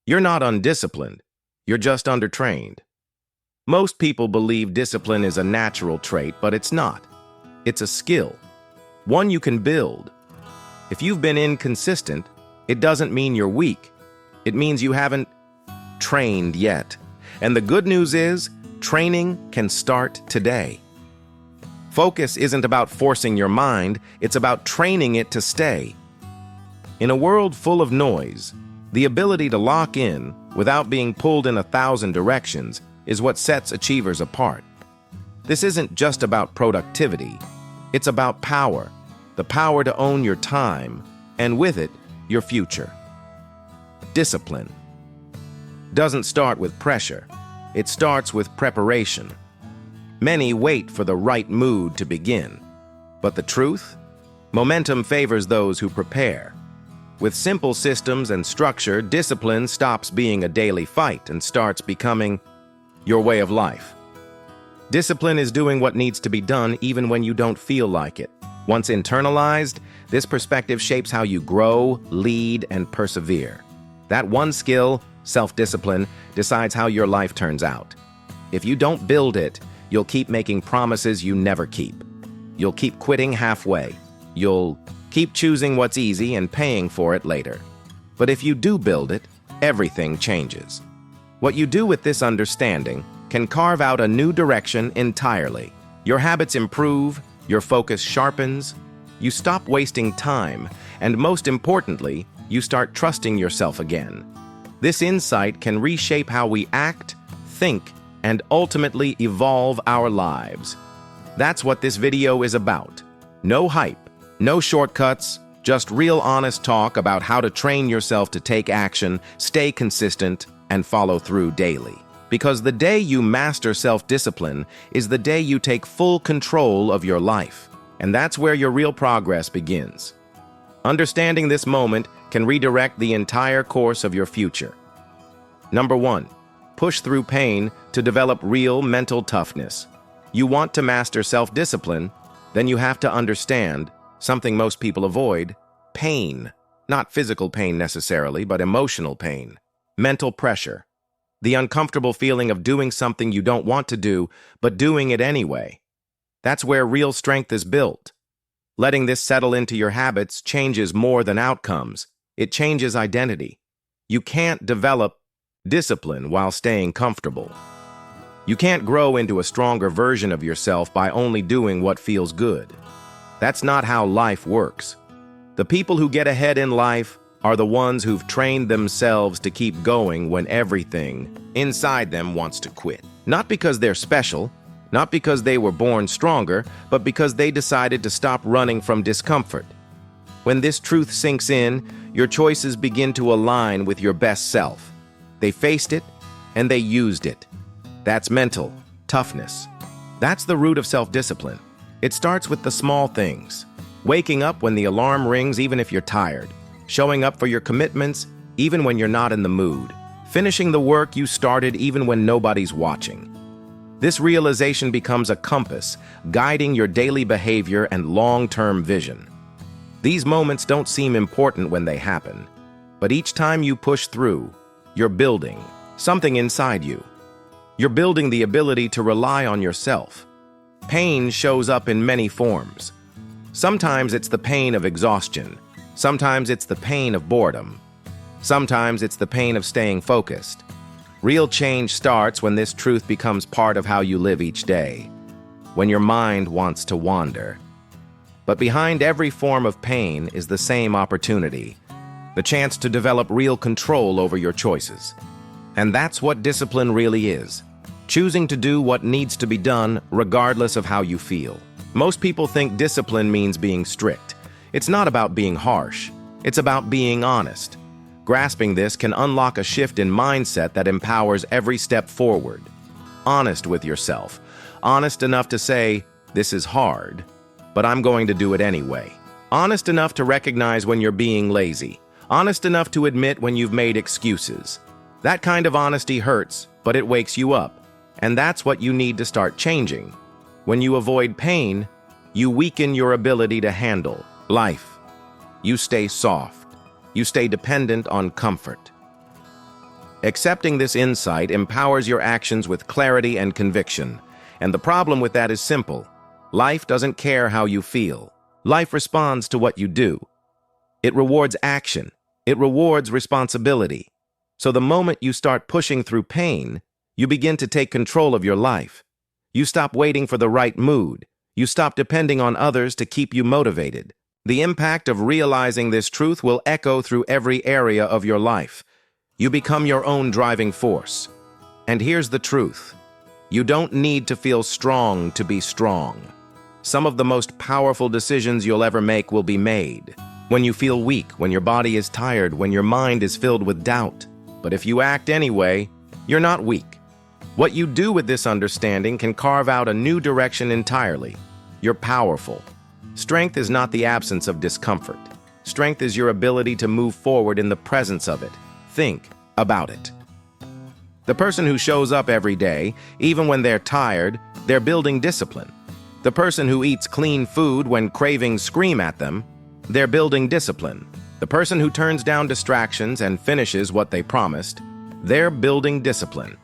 You're not undisciplined. You're just undertrained. Most people believe discipline is a natural trait, but it's not. It's a skill, one you can build. If you've been inconsistent, it doesn't mean you're weak. It means you haven't trained yet. And the good news is, training can start today. Focus isn't about forcing your mind, it's about training it to stay. In a world full of noise, the ability to lock in without being pulled in 1,000 directions is what sets achievers apart. This isn't just about productivity. It's about power, the power to own your time, and with it, your future. Discipline doesn't start with pressure. It starts with preparation. Many wait for the right mood to begin. But the truth? Momentum favors those who prepare. With simple systems and structure, discipline stops being a daily fight and starts becoming your way of life. Discipline is doing what needs to be done even when you don't feel like it. Once internalized, this perspective shapes how you grow, lead, and persevere. That one skill, self-discipline, decides how your life turns out. If you don't build it, you'll keep making promises you never keep. You'll keep quitting halfway. You'll keep choosing what's easy and paying for it later. But if you do build it, everything changes. What you do with this understanding can carve out a new direction entirely. Your habits improve, your focus sharpens, you stop wasting time, and most importantly, you start trusting yourself again. This insight can reshape how we act, think, and ultimately evolve our lives. That's what this video is about. No hype, no shortcuts, just real honest talk about how to train yourself to take action, stay consistent, and follow through daily. Because the day you master self-discipline is the day you take full control of your life. And that's where your real progress begins. Understanding this moment can redirect the entire course of your future. Number 1. Push through pain to develop real mental toughness. You want to master self-discipline, then you have to understand something most people avoid: pain. Not physical pain necessarily, but emotional pain. Mental pressure. The uncomfortable feeling of doing something you don't want to do, but doing it anyway. That's where real strength is built. Letting this settle into your habits changes more than outcomes. It changes identity. You can't develop discipline while staying comfortable. You can't grow into a stronger version of yourself by only doing what feels good. That's not how life works. The people who get ahead in life are the ones who've trained themselves to keep going when everything inside them wants to quit. Not because they're special, not because they were born stronger, but because they decided to stop running from discomfort. When this truth sinks in, your choices begin to align with your best self. They faced it, and they used it. That's mental toughness. That's the root of self-discipline. It starts with the small things. Waking up when the alarm rings even if you're tired. Showing up for your commitments even when you're not in the mood. Finishing the work you started even when nobody's watching. This realization becomes a compass, guiding your daily behavior and long-term vision. These moments don't seem important when they happen, but each time you push through, you're building something inside you. You're building the ability to rely on yourself. Pain shows up in many forms. Sometimes it's the pain of exhaustion. Sometimes it's the pain of boredom. Sometimes it's the pain of staying focused. Real change starts when this truth becomes part of how you live each day, when your mind wants to wander. But behind every form of pain is the same opportunity, the chance to develop real control over your choices. And that's what discipline really is. Choosing to do what needs to be done regardless of how you feel. Most people think discipline means being strict. It's not about being harsh. It's about being honest. Grasping this can unlock a shift in mindset that empowers every step forward. Honest with yourself. Honest enough to say, this is hard, but I'm going to do it anyway. Honest enough to recognize when you're being lazy. Honest enough to admit when you've made excuses. That kind of honesty hurts, but it wakes you up. And that's what you need to start changing. When you avoid pain, you weaken your ability to handle life. You stay soft. You stay dependent on comfort. Accepting this insight empowers your actions with clarity and conviction. And the problem with that is simple. Life doesn't care how you feel. Life responds to what you do. It rewards action. It rewards responsibility. So the moment you start pushing through pain, you begin to take control of your life. You stop waiting for the right mood. You stop depending on others to keep you motivated. The impact of realizing this truth will echo through every area of your life. You become your own driving force. And here's the truth. You don't need to feel strong to be strong. Some of the most powerful decisions you'll ever make will be made when you feel weak, when your body is tired, when your mind is filled with doubt. But if you act anyway, you're not weak. What you do with this understanding can carve out a new direction entirely. You're powerful. Strength is not the absence of discomfort. Strength is your ability to move forward in the presence of it. Think about it. The person who shows up every day, even when they're tired, they're building discipline. The person who eats clean food when cravings scream at them, they're building discipline. The person who turns down distractions and finishes what they promised, they're building discipline.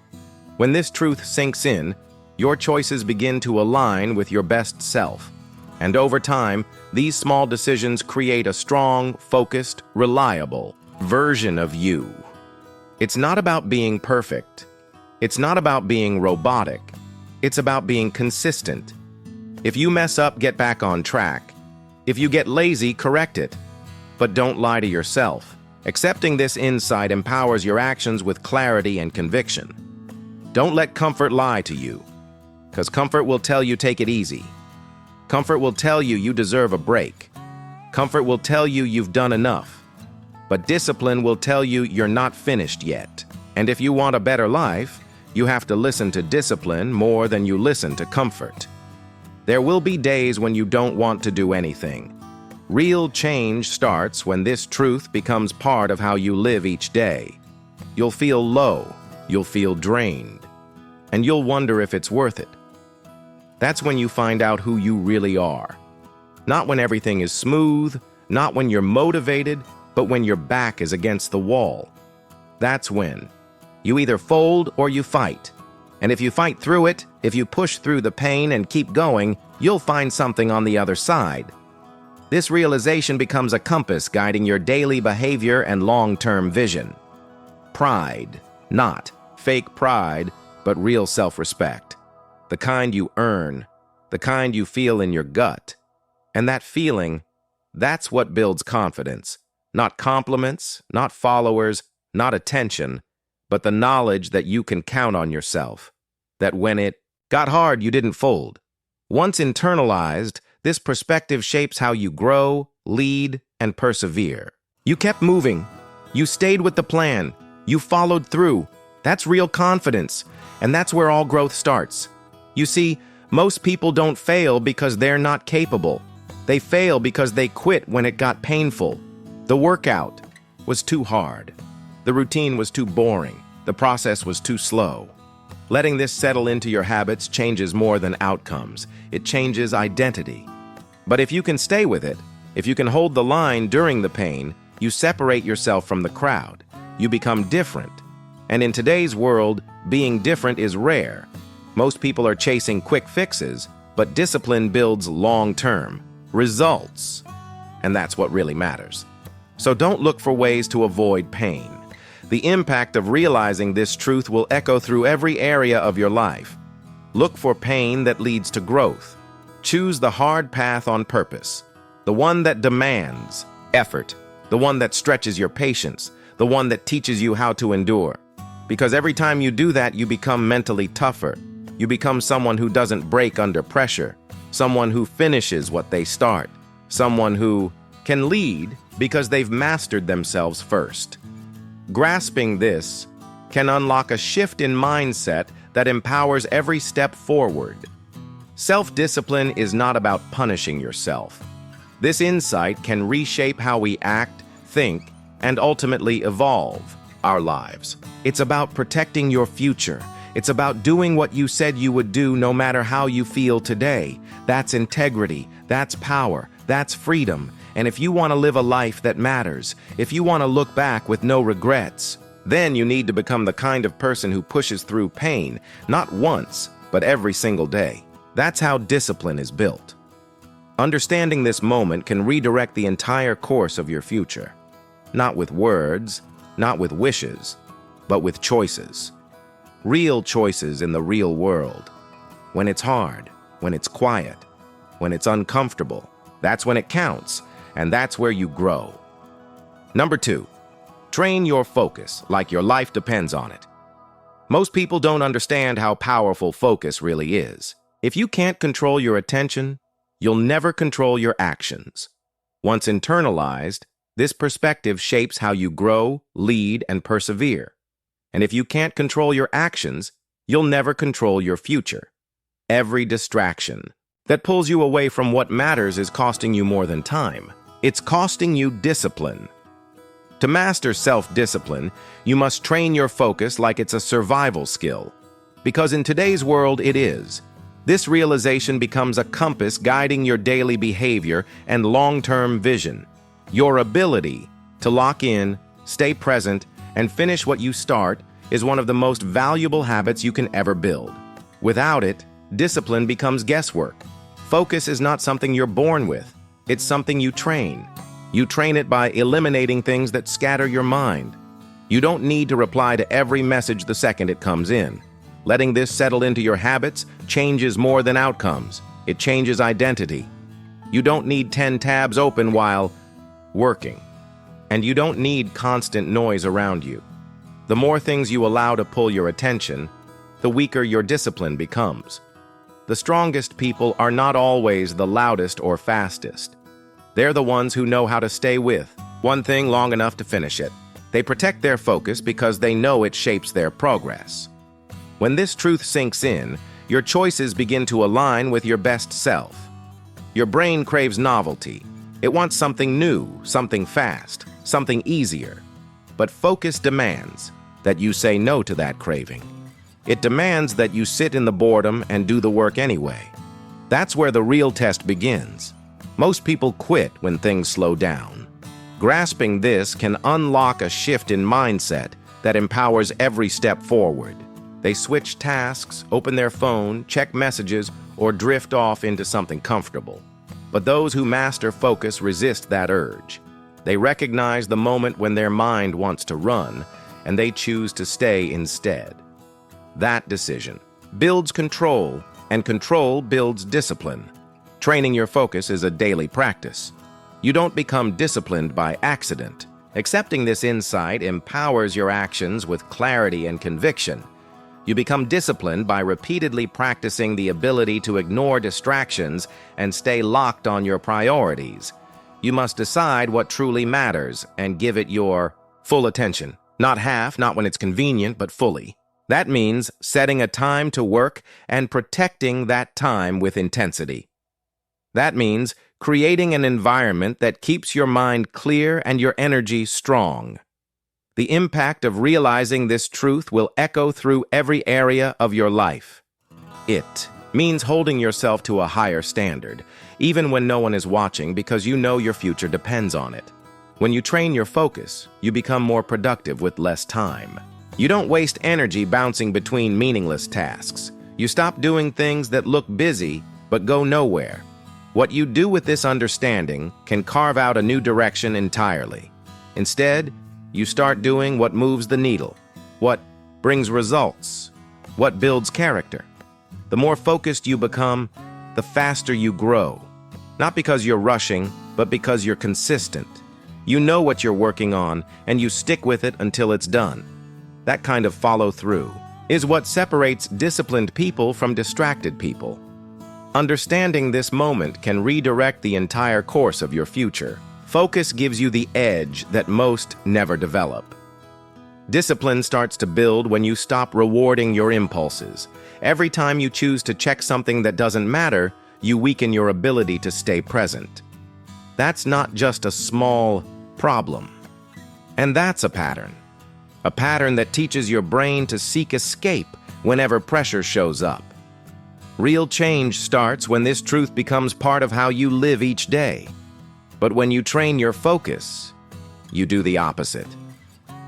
When this truth sinks in, your choices begin to align with your best self. And over time, these small decisions create a strong, focused, reliable version of you. It's not about being perfect. It's not about being robotic. It's about being consistent. If you mess up, get back on track. If you get lazy, correct it. But don't lie to yourself. Accepting this insight empowers your actions with clarity and conviction. Don't let comfort lie to you, because comfort will tell you take it easy. Comfort will tell you you deserve a break. Comfort will tell you you've done enough. But discipline will tell you you're not finished yet. And if you want a better life, you have to listen to discipline more than you listen to comfort. There will be days when you don't want to do anything. Real change starts when this truth becomes part of how you live each day. You'll feel low, you'll feel drained, and you'll wonder if it's worth it. That's when you find out who you really are. Not when everything is smooth, not when you're motivated, but when your back is against the wall. That's when. You either fold or you fight. And if you fight through it, if you push through the pain and keep going, you'll find something on the other side. This realization becomes a compass guiding your daily behavior and long-term vision. Pride, not fake pride, but real self-respect. The kind you earn, the kind you feel in your gut. And that feeling, that's what builds confidence. Not compliments, not followers, not attention, but the knowledge that you can count on yourself. That when it got hard, you didn't fold. Once internalized, this perspective shapes how you grow, lead, and persevere. You kept moving. You stayed with the plan. You followed through. That's real confidence, and that's where all growth starts. You see, most people don't fail because they're not capable. They fail because they quit when it got painful. The workout was too hard. The routine was too boring. The process was too slow. Letting this settle into your habits changes more than outcomes. It changes identity. But if you can stay with it, if you can hold the line during the pain, you separate yourself from the crowd. You become different. And in today's world, being different is rare. Most people are chasing quick fixes, but discipline builds long-term results. And that's what really matters. So don't look for ways to avoid pain. The impact of realizing this truth will echo through every area of your life. Look for pain that leads to growth. Choose the hard path on purpose, the one that demands effort, the one that stretches your patience, the one that teaches you how to endure. Because every time you do that, you become mentally tougher. You become someone who doesn't break under pressure, someone who finishes what they start, someone who can lead because they've mastered themselves first. Grasping this can unlock a shift in mindset that empowers every step forward. Self-discipline is not about punishing yourself. This insight can reshape how we act, think, and ultimately evolve our lives. It's about protecting your future. It's about doing what you said you would do no matter how you feel today. That's integrity. That's power. That's freedom. And if you want to live a life that matters, if you want to look back with no regrets, Then you need to become the kind of person who pushes through pain, not once, but every single day. That's how discipline is built. Understanding this moment can redirect the entire course of your future. Not with words, not with wishes, but with choices. Real choices in the real world. When it's hard, when it's quiet, when it's uncomfortable, that's when it counts, and that's where you grow. Number 2, train your focus like your life depends on it. Most people don't understand how powerful focus really is. If you can't control your attention, you'll never control your actions. Once internalized, this perspective shapes how you grow, lead, and persevere. And if you can't control your actions, you'll never control your future. Every distraction that pulls you away from what matters is costing you more than time. It's costing you discipline. To master self-discipline, you must train your focus like it's a survival skill. Because in today's world, it is. This realization becomes a compass guiding your daily behavior and long-term vision. Your ability to lock in, stay present, and finish what you start is one of the most valuable habits you can ever build. Without it, discipline becomes guesswork. Focus is not something you're born with. It's something you train. You train it by eliminating things that scatter your mind. You don't need to reply to every message the second it comes in. Letting this settle into your habits changes more than outcomes. It changes identity. You don't need 10 tabs open while working. And you don't need constant noise around you. The more things you allow to pull your attention, the weaker your discipline becomes. The strongest people are not always the loudest or fastest. They're the ones who know how to stay with one thing long enough to finish it. They protect their focus because they know it shapes their progress. When this truth sinks in, your choices begin to align with your best self. Your brain craves novelty. It wants something new, something fast, something easier. But focus demands that you say no to that craving. It demands that you sit in the boredom and do the work anyway. That's where the real test begins. Most people quit when things slow down. Grasping this can unlock a shift in mindset that empowers every step forward. They switch tasks, open their phone, check messages, or drift off into something comfortable. But those who master focus resist that urge. They recognize the moment when their mind wants to run, and they choose to stay instead. That decision builds control, and control builds discipline. Training your focus is a daily practice. You don't become disciplined by accident. Accepting this insight empowers your actions with clarity and conviction. You become disciplined by repeatedly practicing the ability to ignore distractions and stay locked on your priorities. You must decide what truly matters and give it your full attention. Not half, not when it's convenient, but fully. That means setting a time to work and protecting that time with intensity. That means creating an environment that keeps your mind clear and your energy strong. The impact of realizing this truth will echo through every area of your life. It means holding yourself to a higher standard, even when no one is watching, because you know your future depends on it. When you train your focus, you become more productive with less time. You don't waste energy bouncing between meaningless tasks. You stop doing things that look busy but go nowhere. What you do with this understanding can carve out a new direction entirely. Instead, you start doing what moves the needle, what brings results, what builds character. The more focused you become, the faster you grow. Not because you're rushing, but because you're consistent. You know what you're working on, and you stick with it until it's done. That kind of follow-through is what separates disciplined people from distracted people. Understanding this moment can redirect the entire course of your future. Focus gives you the edge that most never develop. Discipline starts to build when you stop rewarding your impulses. Every time you choose to check something that doesn't matter, you weaken your ability to stay present. That's not just a small problem. And that's a pattern. A pattern that teaches your brain to seek escape whenever pressure shows up. Real change starts when this truth becomes part of how you live each day. But when you train your focus, you do the opposite.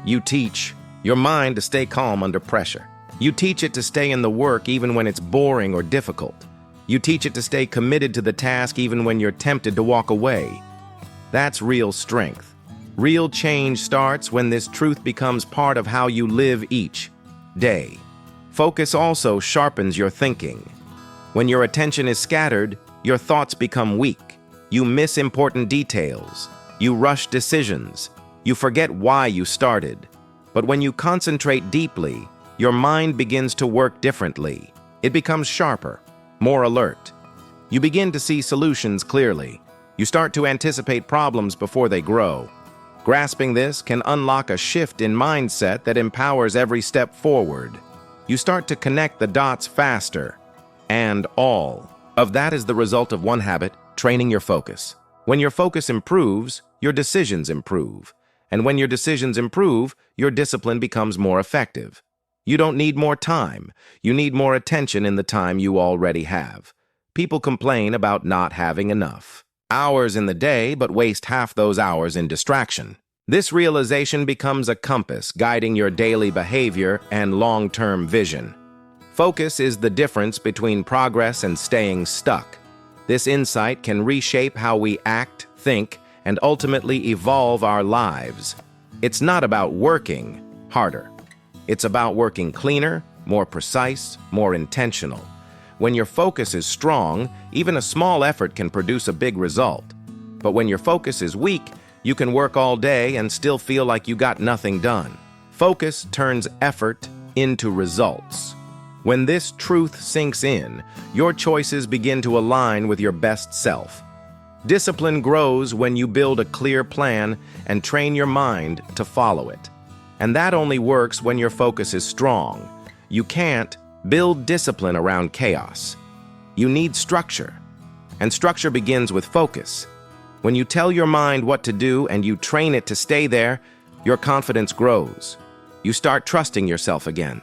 You teach your mind to stay calm under pressure. You teach it to stay in the work even when it's boring or difficult. You teach it to stay committed to the task even when you're tempted to walk away. That's real strength. Real change starts when this truth becomes part of how you live each day. Focus also sharpens your thinking. When your attention is scattered, your thoughts become weak. You miss important details. You rush decisions. You forget why you started. But when you concentrate deeply, your mind begins to work differently. It becomes sharper, more alert. You begin to see solutions clearly. You start to anticipate problems before they grow. Grasping this can unlock a shift in mindset that empowers every step forward. You start to connect the dots faster. And all of that is the result of one habit: training your focus. When your focus improves, your decisions improve. And when your decisions improve, your discipline becomes more effective. You don't need more time. You need more attention in the time you already have. People complain about not having enough hours in the day, but waste half those hours in distraction. This realization becomes a compass guiding your daily behavior and long-term vision. Focus is the difference between progress and staying stuck. This insight can reshape how we act, think, and ultimately evolve our lives. It's not about working harder. It's about working cleaner, more precise, more intentional. When your focus is strong, even a small effort can produce a big result. But when your focus is weak, you can work all day and still feel like you got nothing done. Focus turns effort into results. When this truth sinks in, your choices begin to align with your best self. Discipline grows when you build a clear plan and train your mind to follow it. And that only works when your focus is strong. You can't build discipline around chaos. You need structure. And structure begins with focus. When you tell your mind what to do and you train it to stay there, your confidence grows. You start trusting yourself again.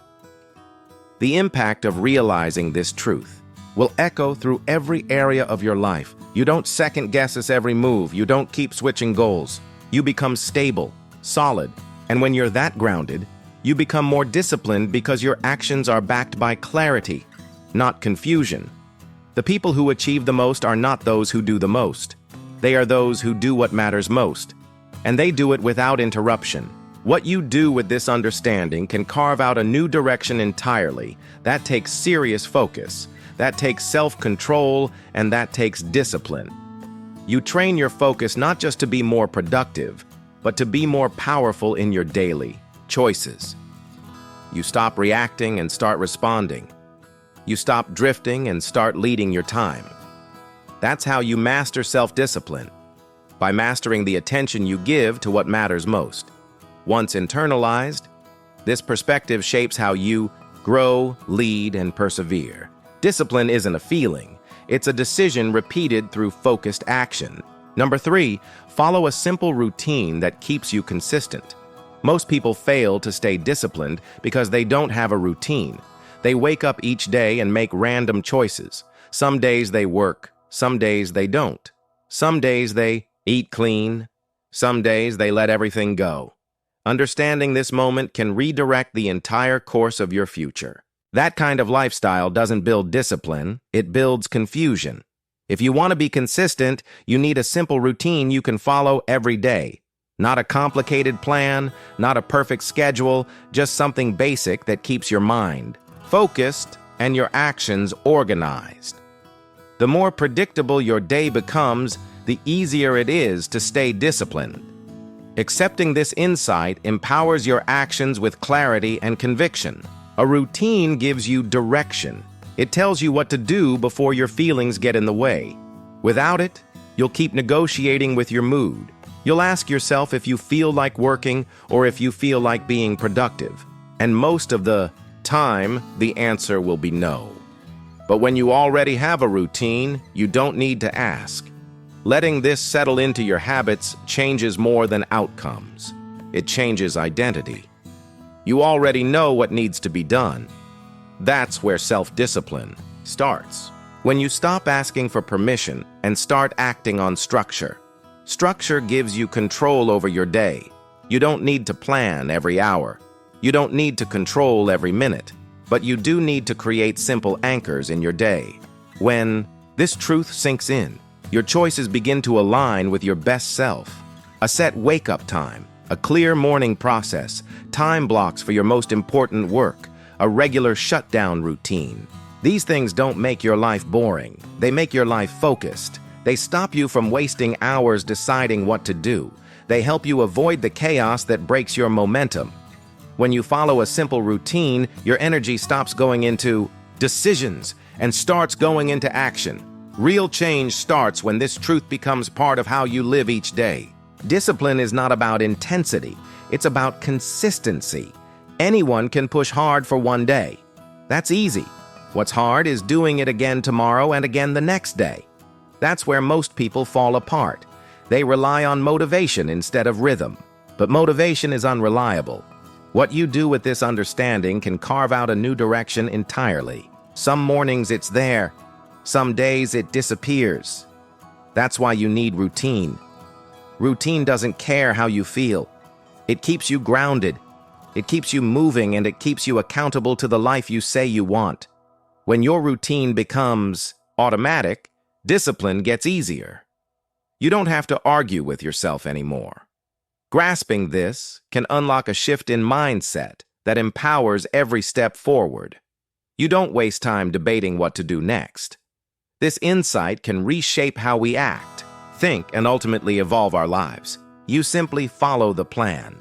The impact of realizing this truth will echo through every area of your life. You don't second-guess every move. You don't keep switching goals. You become stable, solid, and when you're that grounded, you become more disciplined because your actions are backed by clarity, not confusion. The people who achieve the most are not those who do the most. They are those who do what matters most, and they do it without interruption. What you do with this understanding can carve out a new direction entirely. That takes serious focus. That takes self-control, and that takes discipline. You train your focus not just to be more productive, but to be more powerful in your daily choices. You stop reacting and start responding. You stop drifting and start leading your time. That's how you master self-discipline, by mastering the attention you give to what matters most. Once internalized, this perspective shapes how you grow, lead, and persevere. Discipline isn't a feeling. It's a decision repeated through focused action. Number 3, follow a simple routine that keeps you consistent. Most people fail to stay disciplined because they don't have a routine. They wake up each day and make random choices. Some days they work, some days they don't. Some days they eat clean, some days they let everything go. Understanding this moment can redirect the entire course of your future. That kind of lifestyle doesn't build discipline, it builds confusion. If you want to be consistent, you need a simple routine you can follow every day. Not a complicated plan, not a perfect schedule, just something basic that keeps your mind focused and your actions organized. The more predictable your day becomes, the easier it is to stay disciplined. Accepting this insight empowers your actions with clarity and conviction. A routine gives you direction. It tells you what to do before your feelings get in the way. Without it, you'll keep negotiating with your mood. You'll ask yourself if you feel like working or if you feel like being productive. And most of the time, the answer will be no. But when you already have a routine, you don't need to ask. Letting this settle into your habits changes more than outcomes. It changes identity. You already know what needs to be done. That's where self-discipline starts. When you stop asking for permission and start acting on structure. Structure gives you control over your day. You don't need to plan every hour. You don't need to control every minute, but you do need to create simple anchors in your day. When this truth sinks in, your choices begin to align with your best self. A set wake-up time, a clear morning process, time blocks for your most important work, a regular shutdown routine. These things don't make your life boring. They make your life focused. They stop you from wasting hours deciding what to do. They help you avoid the chaos that breaks your momentum. When you follow a simple routine, your energy stops going into decisions and starts going into action. Real change starts when this truth becomes part of how you live each day. Discipline is not about intensity. It's about consistency. Anyone can push hard for one day. That's easy. What's hard is doing it again tomorrow and again the next day. That's where most people fall apart. They rely on motivation instead of rhythm. But motivation is unreliable. What you do with this understanding can carve out a new direction entirely. Some mornings it's there. Some days it disappears. That's why you need routine. Routine doesn't care how you feel. It keeps you grounded. It keeps you moving, and it keeps you accountable to the life you say you want. When your routine becomes automatic, discipline gets easier. You don't have to argue with yourself anymore. Grasping this can unlock a shift in mindset that empowers every step forward. You don't waste time debating what to do next. This insight can reshape how we act, think, and ultimately evolve our lives. You simply follow the plan.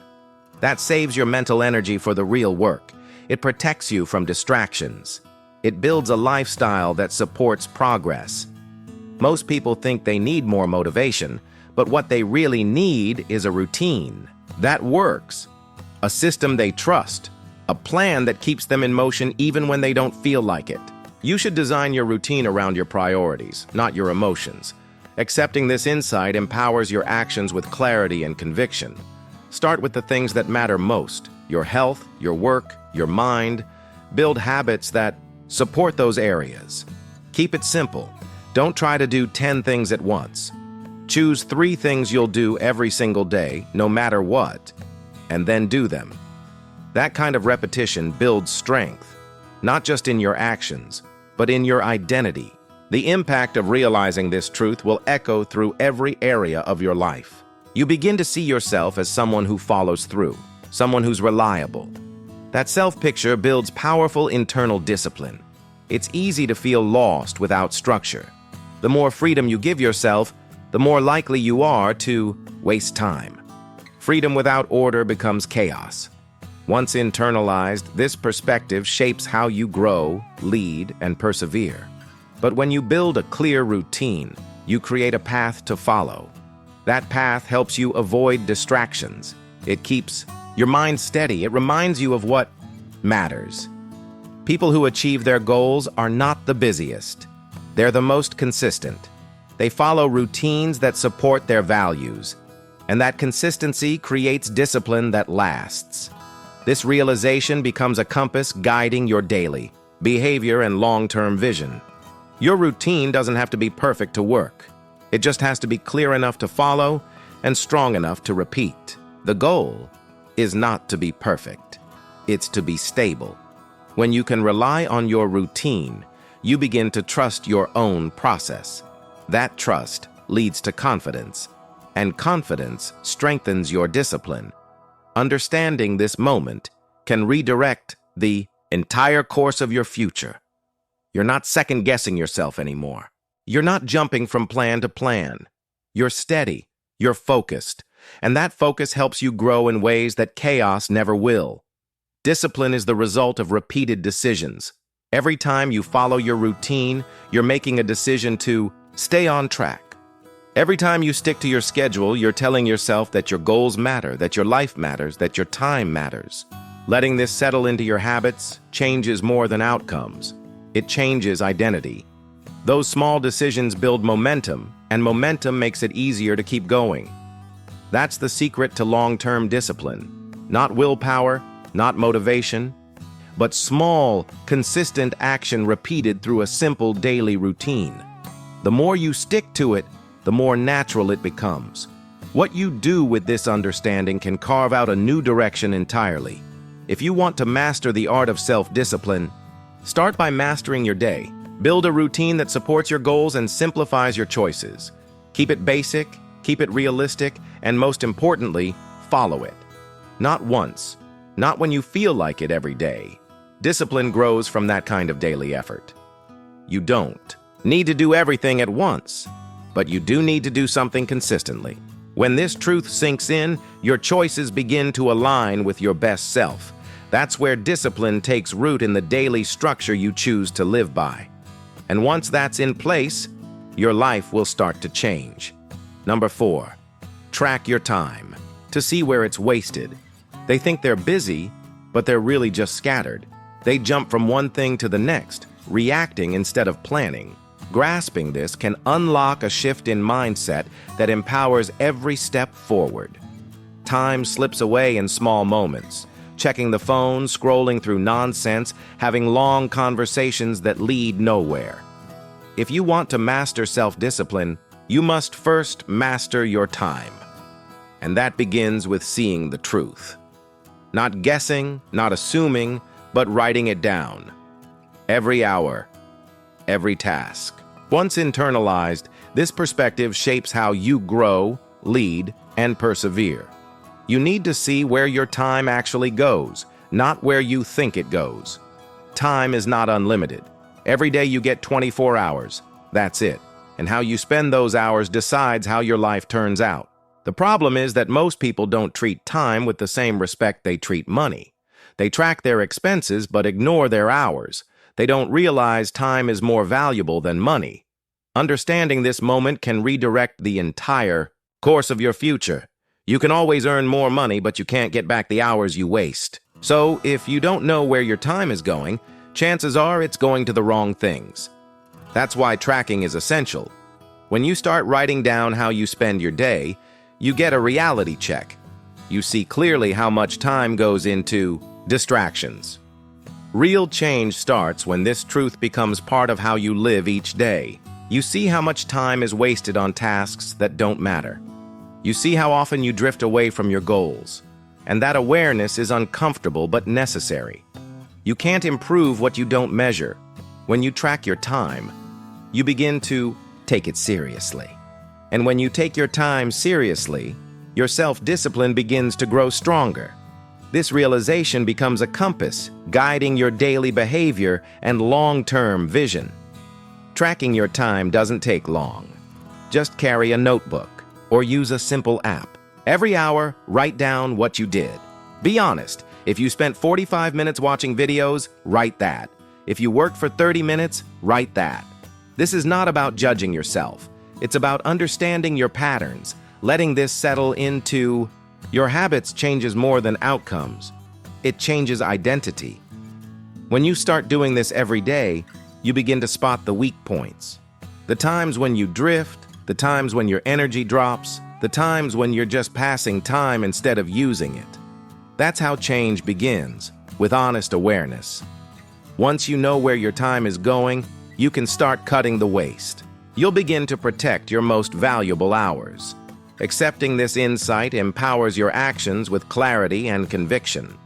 That saves your mental energy for the real work. It protects you from distractions. It builds a lifestyle that supports progress. Most people think they need more motivation, but what they really need is a routine that works, a system they trust, a plan that keeps them in motion even when they don't feel like it. You should design your routine around your priorities, not your emotions. Accepting this insight empowers your actions with clarity and conviction. Start with the things that matter most: your health, your work, your mind. Build habits that support those areas. Keep it simple. Don't try to do 10 things at once. Choose 3 things you'll do every single day, no matter what, and then do them. That kind of repetition builds strength, not just in your actions, but in your identity. The impact of realizing this truth will echo through every area of your life. You begin to see yourself as someone who follows through, someone who's reliable. That self-picture builds powerful internal discipline. It's easy to feel lost without structure. The more freedom you give yourself, the more likely you are to waste time. Freedom without order becomes chaos. Once internalized, this perspective shapes how you grow, lead, and persevere. But when you build a clear routine, you create a path to follow. That path helps you avoid distractions. It keeps your mind steady. It reminds you of what matters. People who achieve their goals are not the busiest. They're the most consistent. They follow routines that support their values, and that consistency creates discipline that lasts. This realization becomes a compass guiding your daily behavior and long-term vision. Your routine doesn't have to be perfect to work. It just has to be clear enough to follow and strong enough to repeat. The goal is not to be perfect. It's to be stable. When you can rely on your routine, you begin to trust your own process. That trust leads to confidence, and confidence strengthens your discipline. Understanding this moment can redirect the entire course of your future. You're not second-guessing yourself anymore. You're not jumping from plan to plan. You're steady, you're focused, and that focus helps you grow in ways that chaos never will. Discipline is the result of repeated decisions. Every time you follow your routine, you're making a decision to stay on track. Every time you stick to your schedule, you're telling yourself that your goals matter, that your life matters, that your time matters. Letting this settle into your habits changes more than outcomes. It changes identity. Those small decisions build momentum, and momentum makes it easier to keep going. That's the secret to long-term discipline. Not willpower, not motivation, but small, consistent action repeated through a simple daily routine. The more you stick to it, the more natural it becomes. What you do with this understanding can carve out a new direction entirely. If you want to master the art of self-discipline, start by mastering your day. Build a routine that supports your goals and simplifies your choices. Keep it basic, keep it realistic, and most importantly, follow it. Not once, not when you feel like it every day. Discipline grows from that kind of daily effort. You don't need to do everything at once, but you do need to do something consistently. When this truth sinks in, your choices begin to align with your best self. That's where discipline takes root in the daily structure you choose to live by. And once that's in place, your life will start to change. Number 4, track your time to see where it's wasted. They think they're busy, but they're really just scattered. They jump from one thing to the next, reacting instead of planning. Grasping this can unlock a shift in mindset that empowers every step forward. Time slips away in small moments, checking the phone, scrolling through nonsense, having long conversations that lead nowhere. If you want to master self-discipline, you must first master your time. And that begins with seeing the truth. Not guessing, not assuming, but writing it down. Every hour, every task. Once internalized, this perspective shapes how you grow, lead, and persevere. You need to see where your time actually goes, not where you think it goes. Time is not unlimited. Every day you get 24 hours. That's it. And how you spend those hours decides how your life turns out. The problem is that most people don't treat time with the same respect they treat money. They track their expenses but ignore their hours. They don't realize time is more valuable than money. Understanding this moment can redirect the entire course of your future. You can always earn more money, but you can't get back the hours you waste. So, if you don't know where your time is going, chances are it's going to the wrong things. That's why tracking is essential. When you start writing down how you spend your day, you get a reality check. You see clearly how much time goes into distractions. Real change starts when this truth becomes part of how you live each day. You see how much time is wasted on tasks that don't matter. You see how often you drift away from your goals. And that awareness is uncomfortable but necessary. You can't improve what you don't measure. When you track your time, you begin to take it seriously. And when you take your time seriously, your self-discipline begins to grow stronger. This realization becomes a compass, guiding your daily behavior and long-term vision. Tracking your time doesn't take long. Just carry a notebook or use a simple app. Every hour, write down what you did. Be honest. If you spent 45 minutes watching videos, write that. If you worked for 30 minutes, write that. This is not about judging yourself. It's about understanding your patterns, letting this settle into your habits changes more than outcomes. It changes identity. When you start doing this every day, you begin to spot the weak points. The times when you drift, the times when your energy drops, the times when you're just passing time instead of using it. That's how change begins, with honest awareness. Once you know where your time is going, you can start cutting the waste. You'll begin to protect your most valuable hours. Accepting this insight empowers your actions with clarity and conviction.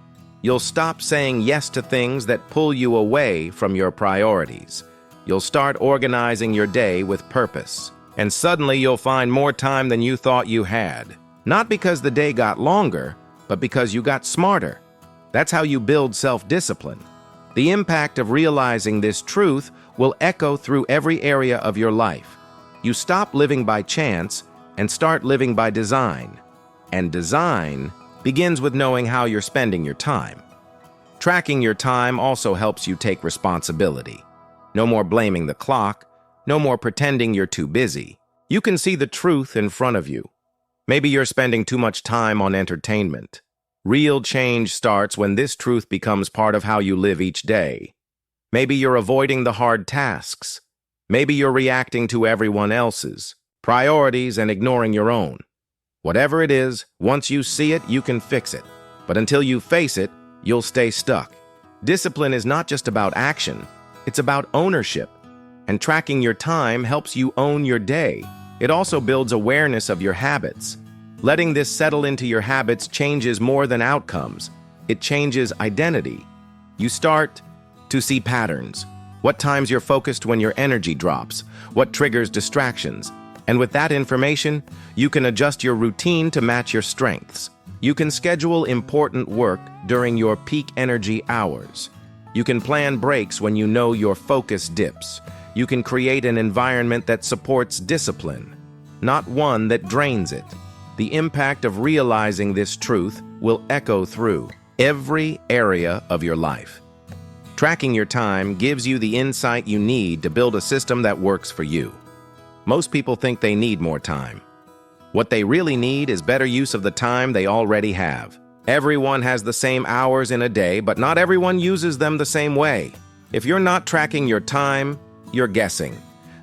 You'll stop saying yes to things that pull you away from your priorities. You'll start organizing your day with purpose. And suddenly you'll find more time than you thought you had. Not because the day got longer, but because you got smarter. That's how you build self-discipline. The impact of realizing this truth will echo through every area of your life. You stop living by chance and start living by design. And design begins with knowing how you're spending your time. Tracking your time also helps you take responsibility. No more blaming the clock, no more pretending you're too busy. You can see the truth in front of you. Maybe you're spending too much time on entertainment. Real change starts when this truth becomes part of how you live each day. Maybe you're avoiding the hard tasks. Maybe you're reacting to everyone else's priorities and ignoring your own. Whatever it is, once you see it, you can fix it. But until you face it, you'll stay stuck. Discipline is not just about action, it's about ownership. And tracking your time helps you own your day. It also builds awareness of your habits. Letting this settle into your habits changes more than outcomes. It changes identity. You start to see patterns. What times you're focused when your energy drops, what triggers distractions. And with that information, you can adjust your routine to match your strengths. You can schedule important work during your peak energy hours. You can plan breaks when you know your focus dips. You can create an environment that supports discipline, not one that drains it. The impact of realizing this truth will echo through every area of your life. Tracking your time gives you the insight you need to build a system that works for you. Most people think they need more time. What they really need is better use of the time they already have. Everyone has the same hours in a day, but not everyone uses them the same way. If you're not tracking your time, you're guessing.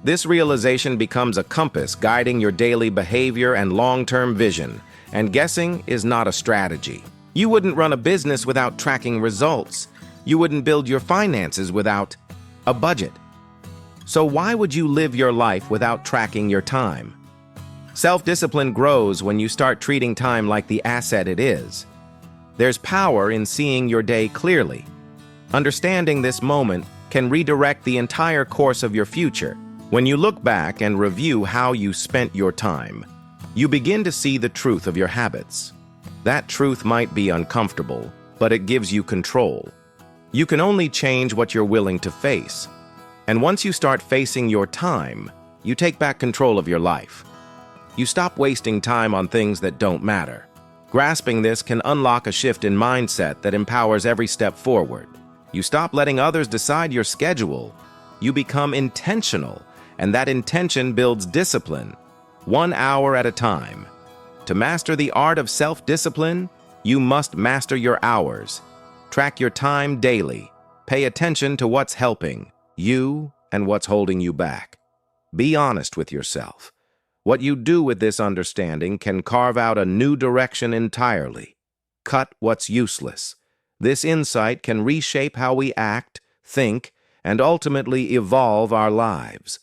This realization becomes a compass guiding your daily behavior and long-term vision, and guessing is not a strategy. You wouldn't run a business without tracking results. You wouldn't build your finances without a budget. So why would you live your life without tracking your time? Self-discipline grows when you start treating time like the asset it is. There's power in seeing your day clearly. Understanding this moment can redirect the entire course of your future. When you look back and review how you spent your time, you begin to see the truth of your habits. That truth might be uncomfortable, but it gives you control. You can only change what you're willing to face. And once you start facing your time, you take back control of your life. You stop wasting time on things that don't matter. Grasping this can unlock a shift in mindset that empowers every step forward. You stop letting others decide your schedule. You become intentional, and that intention builds discipline, 1 hour at a time. To master the art of self-discipline, you must master your hours. Track your time daily. Pay attention to what's helping you and what's holding you back. Be honest with yourself. What you do with this understanding can carve out a new direction entirely. Cut what's useless. This insight can reshape how we act, think, and ultimately evolve our lives.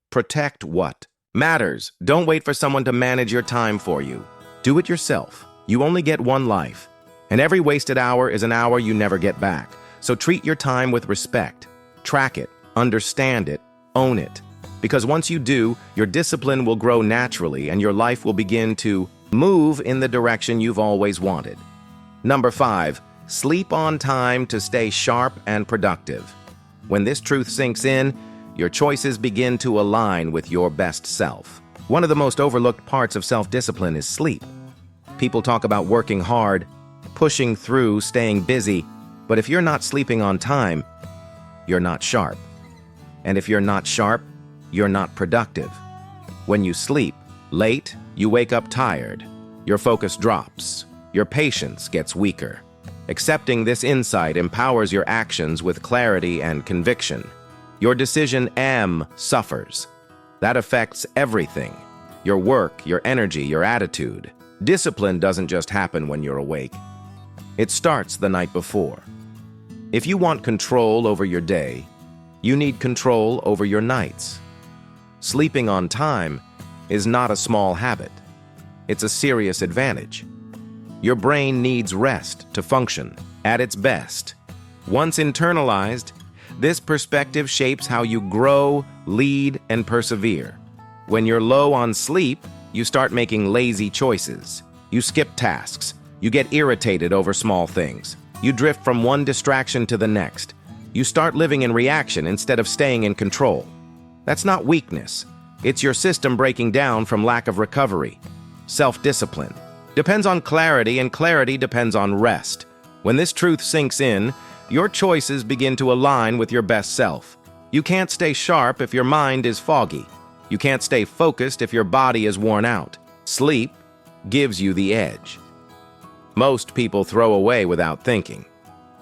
Protect what matters. Don't wait for someone to manage your time for you. Do it yourself. You only get one life, and every wasted hour is an hour you never get back. So treat your time with respect. Track it, understand it, own it. Because once you do, your discipline will grow naturally and your life will begin to move in the direction you've always wanted. Number 5, sleep on time to stay sharp and productive. When this truth sinks in, your choices begin to align with your best self. One of the most overlooked parts of self-discipline is sleep. People talk about working hard, pushing through, staying busy, but if you're not sleeping on time, you're not sharp. And if you're not sharp, you're not productive. When you sleep late, you wake up tired. Your focus drops. Your patience gets weaker. Accepting this insight empowers your actions with clarity and conviction. Your decision M suffers. That affects everything. Your work, your energy, your attitude. Discipline doesn't just happen when you're awake. It starts the night before. If you want control over your day, you need control over your nights. Sleeping on time is not a small habit. It's a serious advantage. Your brain needs rest to function at its best. Once internalized, this perspective shapes how you grow, lead, and persevere. When you're low on sleep, you start making lazy choices. You skip tasks. You get irritated over small things. You drift from one distraction to the next. You start living in reaction instead of staying in control. That's not weakness. It's your system breaking down from lack of recovery. Self-discipline depends on clarity, and clarity depends on rest. When this truth sinks in, your choices begin to align with your best self. You can't stay sharp if your mind is foggy. You can't stay focused if your body is worn out. Sleep gives you the edge. Most people throw away without thinking.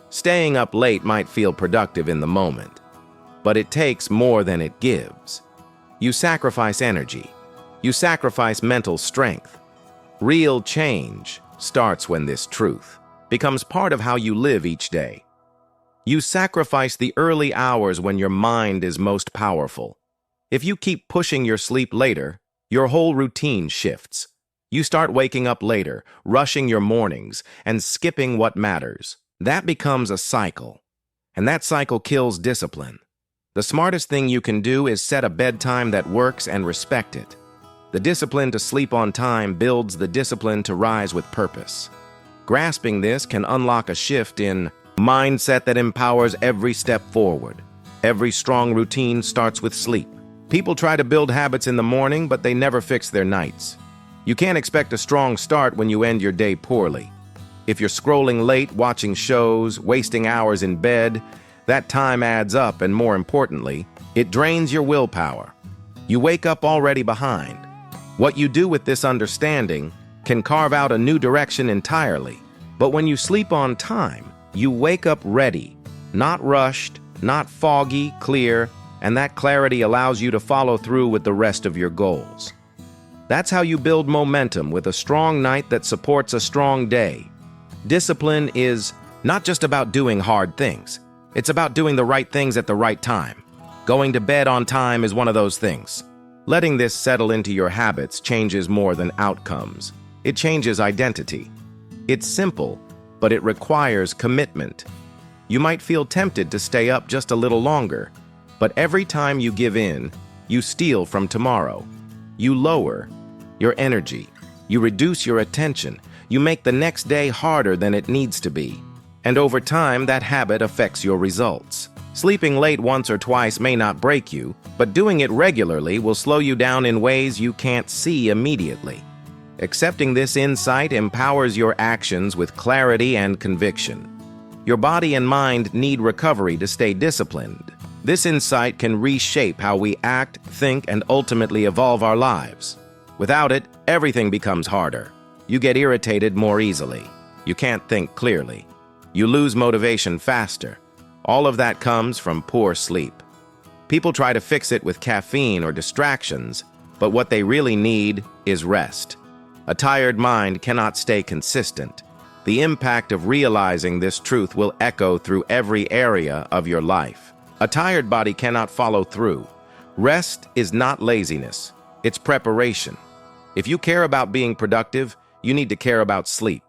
Staying up late might feel productive in the moment, but it takes more than it gives. You sacrifice energy. You sacrifice mental strength. Real change starts when this truth becomes part of how you live each day. You sacrifice the early hours when your mind is most powerful. If you keep pushing your sleep later, your whole routine shifts. You start waking up later, rushing your mornings, and skipping what matters. That becomes a cycle, and that cycle kills discipline. The smartest thing you can do is set a bedtime that works and respect it. The discipline to sleep on time builds the discipline to rise with purpose. Grasping this can unlock a shift in mindset that empowers every step forward. Every strong routine starts with sleep. People try to build habits in the morning, but they never fix their nights. You can't expect a strong start when you end your day poorly. If you're scrolling late, watching shows, wasting hours in bed, that time adds up, and more importantly, it drains your willpower. You wake up already behind. What you do with this understanding can carve out a new direction entirely. But when you sleep on time, you wake up ready, not rushed, not foggy, clear, and that clarity allows you to follow through with the rest of your goals. That's how you build momentum with a strong night that supports a strong day. Discipline is not just about doing hard things. It's about doing the right things at the right time. Going to bed on time is one of those things. Letting this settle into your habits changes more than outcomes. It changes identity. It's simple, but it requires commitment. You might feel tempted to stay up just a little longer, but every time you give in, you steal from tomorrow. You lower your energy. You reduce your attention. You make the next day harder than it needs to be. And over time, that habit affects your results. Sleeping late once or twice may not break you, but doing it regularly will slow you down in ways you can't see immediately. Accepting this insight empowers your actions with clarity and conviction. Your body and mind need recovery to stay disciplined. This insight can reshape how we act, think, and ultimately evolve our lives. Without it, everything becomes harder. You get irritated more easily. You can't think clearly. You lose motivation faster. All of that comes from poor sleep. People try to fix it with caffeine or distractions, but what they really need is rest. A tired mind cannot stay consistent. The impact of realizing this truth will echo through every area of your life. A tired body cannot follow through. Rest is not laziness. It's preparation. If you care about being productive, you need to care about sleep.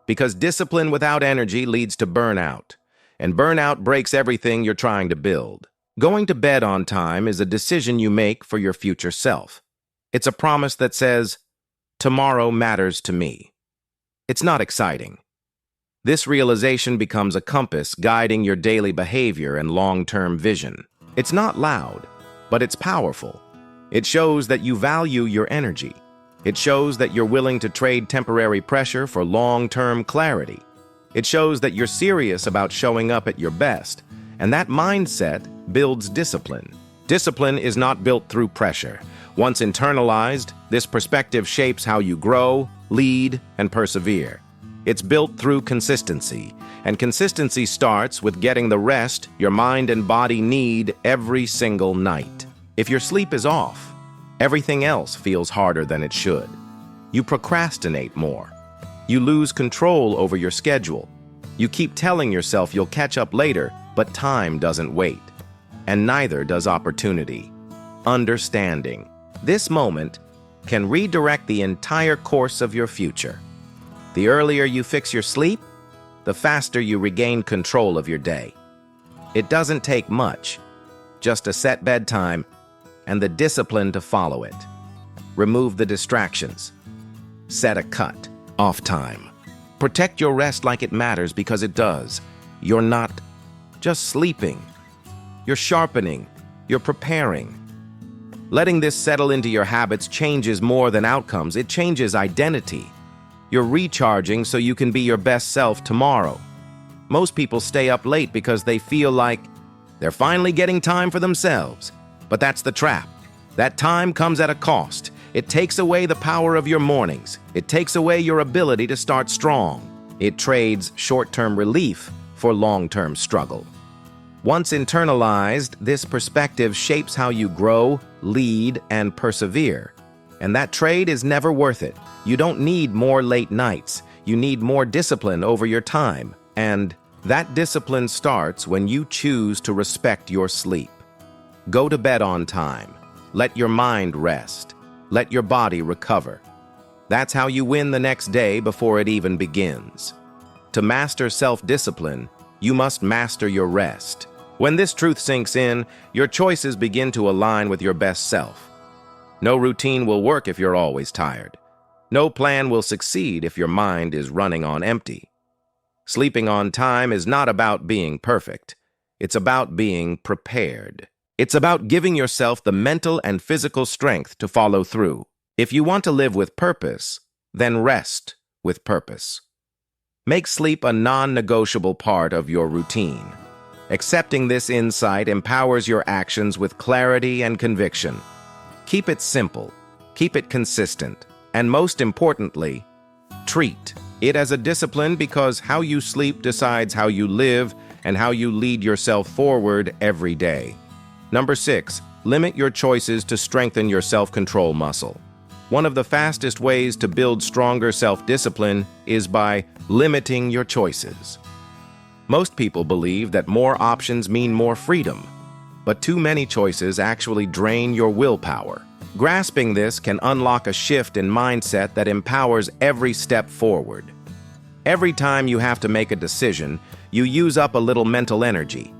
Because discipline without energy leads to burnout, and burnout breaks everything you're trying to build. Going to bed on time is a decision you make for your future self. It's a promise that says, tomorrow matters to me. It's not exciting. This realization becomes a compass guiding your daily behavior and long-term vision. It's not loud, but it's powerful. It shows that you value your energy. It shows that you're willing to trade temporary pressure for long-term clarity. It shows that you're serious about showing up at your best, and that mindset builds discipline. Discipline is not built through pressure. Once internalized, this perspective shapes how you grow, lead, and persevere. It's built through consistency, and consistency starts with getting the rest your mind and body need every single night. If your sleep is off, everything else feels harder than it should. You procrastinate more. You lose control over your schedule. You keep telling yourself you'll catch up later, but time doesn't wait. And neither does opportunity. Understanding this moment can redirect the entire course of your future. The earlier you fix your sleep, the faster you regain control of your day. It doesn't take much, just a set bedtime and the discipline to follow it. Remove the distractions. Set a cut off time. Protect your rest like it matters because it does. You're not just sleeping. You're sharpening. You're preparing. Letting this settle into your habits changes more than outcomes. It changes identity. You're recharging so you can be your best self tomorrow. Most people stay up late because they feel like they're finally getting time for themselves. But that's the trap. That time comes at a cost. It takes away the power of your mornings. It takes away your ability to start strong. It trades short-term relief for long-term struggle. Once internalized, this perspective shapes how you grow, lead, and persevere. And that trade is never worth it. You don't need more late nights. You need more discipline over your time. And that discipline starts when you choose to respect your sleep. Go to bed on time. Let your mind rest. Let your body recover. That's how you win the next day before it even begins. To master self-discipline, you must master your rest. When this truth sinks in, your choices begin to align with your best self. No routine will work if you're always tired. No plan will succeed if your mind is running on empty. Sleeping on time is not about being perfect. It's about being prepared. It's about giving yourself the mental and physical strength to follow through. If you want to live with purpose, then rest with purpose. Make sleep a non-negotiable part of your routine. Accepting this insight empowers your actions with clarity and conviction. Keep it simple, keep it consistent, and most importantly, treat it as a discipline, because how you sleep decides how you live and how you lead yourself forward every day. Number 6, limit your choices to strengthen your self-control muscle. One of the fastest ways to build stronger self-discipline is by limiting your choices. Most people believe that more options mean more freedom, but too many choices actually drain your willpower. Grasping this can unlock a shift in mindset that empowers every step forward. Every time you have to make a decision, you use up a little mental energy,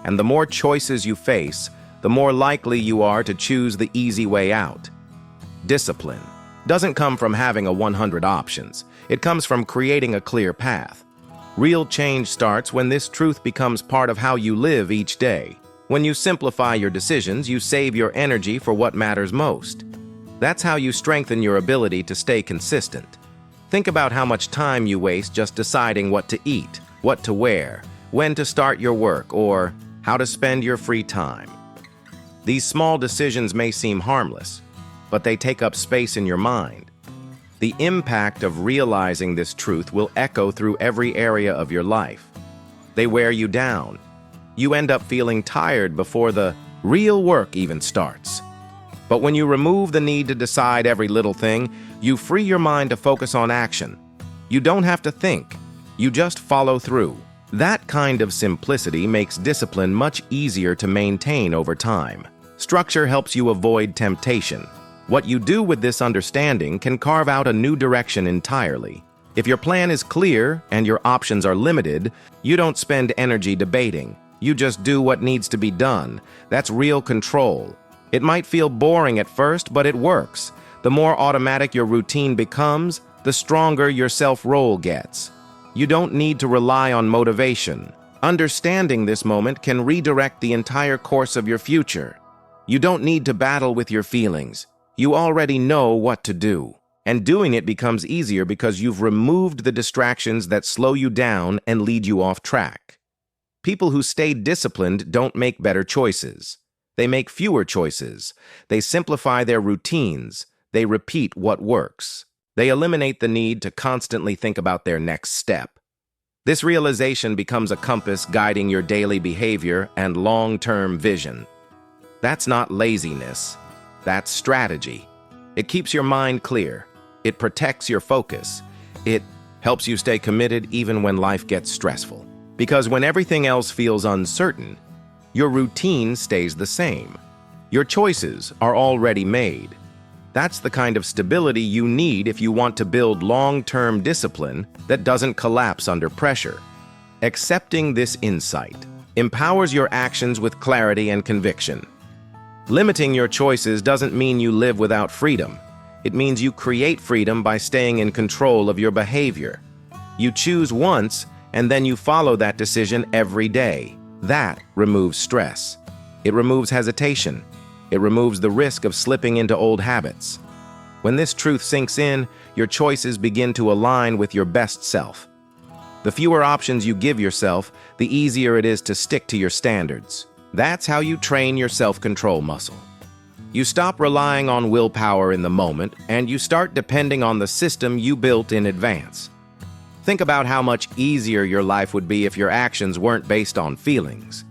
and the more choices you face, the more likely you are to choose the easy way out. Discipline doesn't come from having 100 options. It comes from creating a clear path. Real change starts when this truth becomes part of how you live each day. When you simplify your decisions, you save your energy for what matters most. That's how you strengthen your ability to stay consistent. Think about how much time you waste just deciding what to eat, what to wear, when to start your work, or how to spend your free time. These small decisions may seem harmless, but they take up space in your mind. The impact of realizing this truth will echo through every area of your life. They wear you down. You end up feeling tired before the real work even starts. But when you remove the need to decide every little thing, you free your mind to focus on action. You don't have to think. You just follow through. That kind of simplicity makes discipline much easier to maintain over time. Structure helps you avoid temptation. What you do with this understanding can carve out a new direction entirely. If your plan is clear and your options are limited, you don't spend energy debating. You just do what needs to be done. That's real control. It might feel boring at first, but it works. The more automatic your routine becomes, the stronger your self-role gets. You don't need to rely on motivation. Understanding this moment can redirect the entire course of your future. You don't need to battle with your feelings. You already know what to do. And doing it becomes easier because you've removed the distractions that slow you down and lead you off track. People who stay disciplined don't make better choices. They make fewer choices. They simplify their routines. They repeat what works. They eliminate the need to constantly think about their next step. This realization becomes a compass guiding your daily behavior and long-term vision. That's not laziness. That's strategy. It keeps your mind clear. It protects your focus. It helps you stay committed even when life gets stressful. Because when everything else feels uncertain, your routine stays the same. Your choices are already made. That's the kind of stability you need if you want to build long-term discipline that doesn't collapse under pressure. Accepting this insight empowers your actions with clarity and conviction. Limiting your choices doesn't mean you live without freedom. It means you create freedom by staying in control of your behavior. You choose once, and then you follow that decision every day. That removes stress. It removes hesitation. It removes the risk of slipping into old habits. When this truth sinks in, your choices begin to align with your best self. The fewer options you give yourself, the easier it is to stick to your standards. That's how you train your self-control muscle. You stop relying on willpower in the moment, and you start depending on the system you built in advance. Think about how much easier your life would be if your actions weren't based on feelings.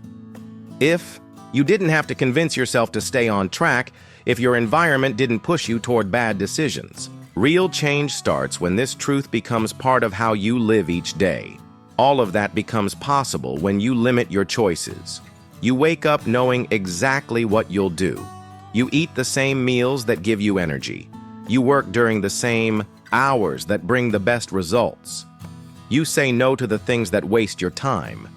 If you didn't have to convince yourself to stay on track, if your environment didn't push you toward bad decisions. Real change starts when this truth becomes part of how you live each day. All of that becomes possible when you limit your choices. You wake up knowing exactly what you'll do. You eat the same meals that give you energy. You work during the same hours that bring the best results. You say no to the things that waste your time.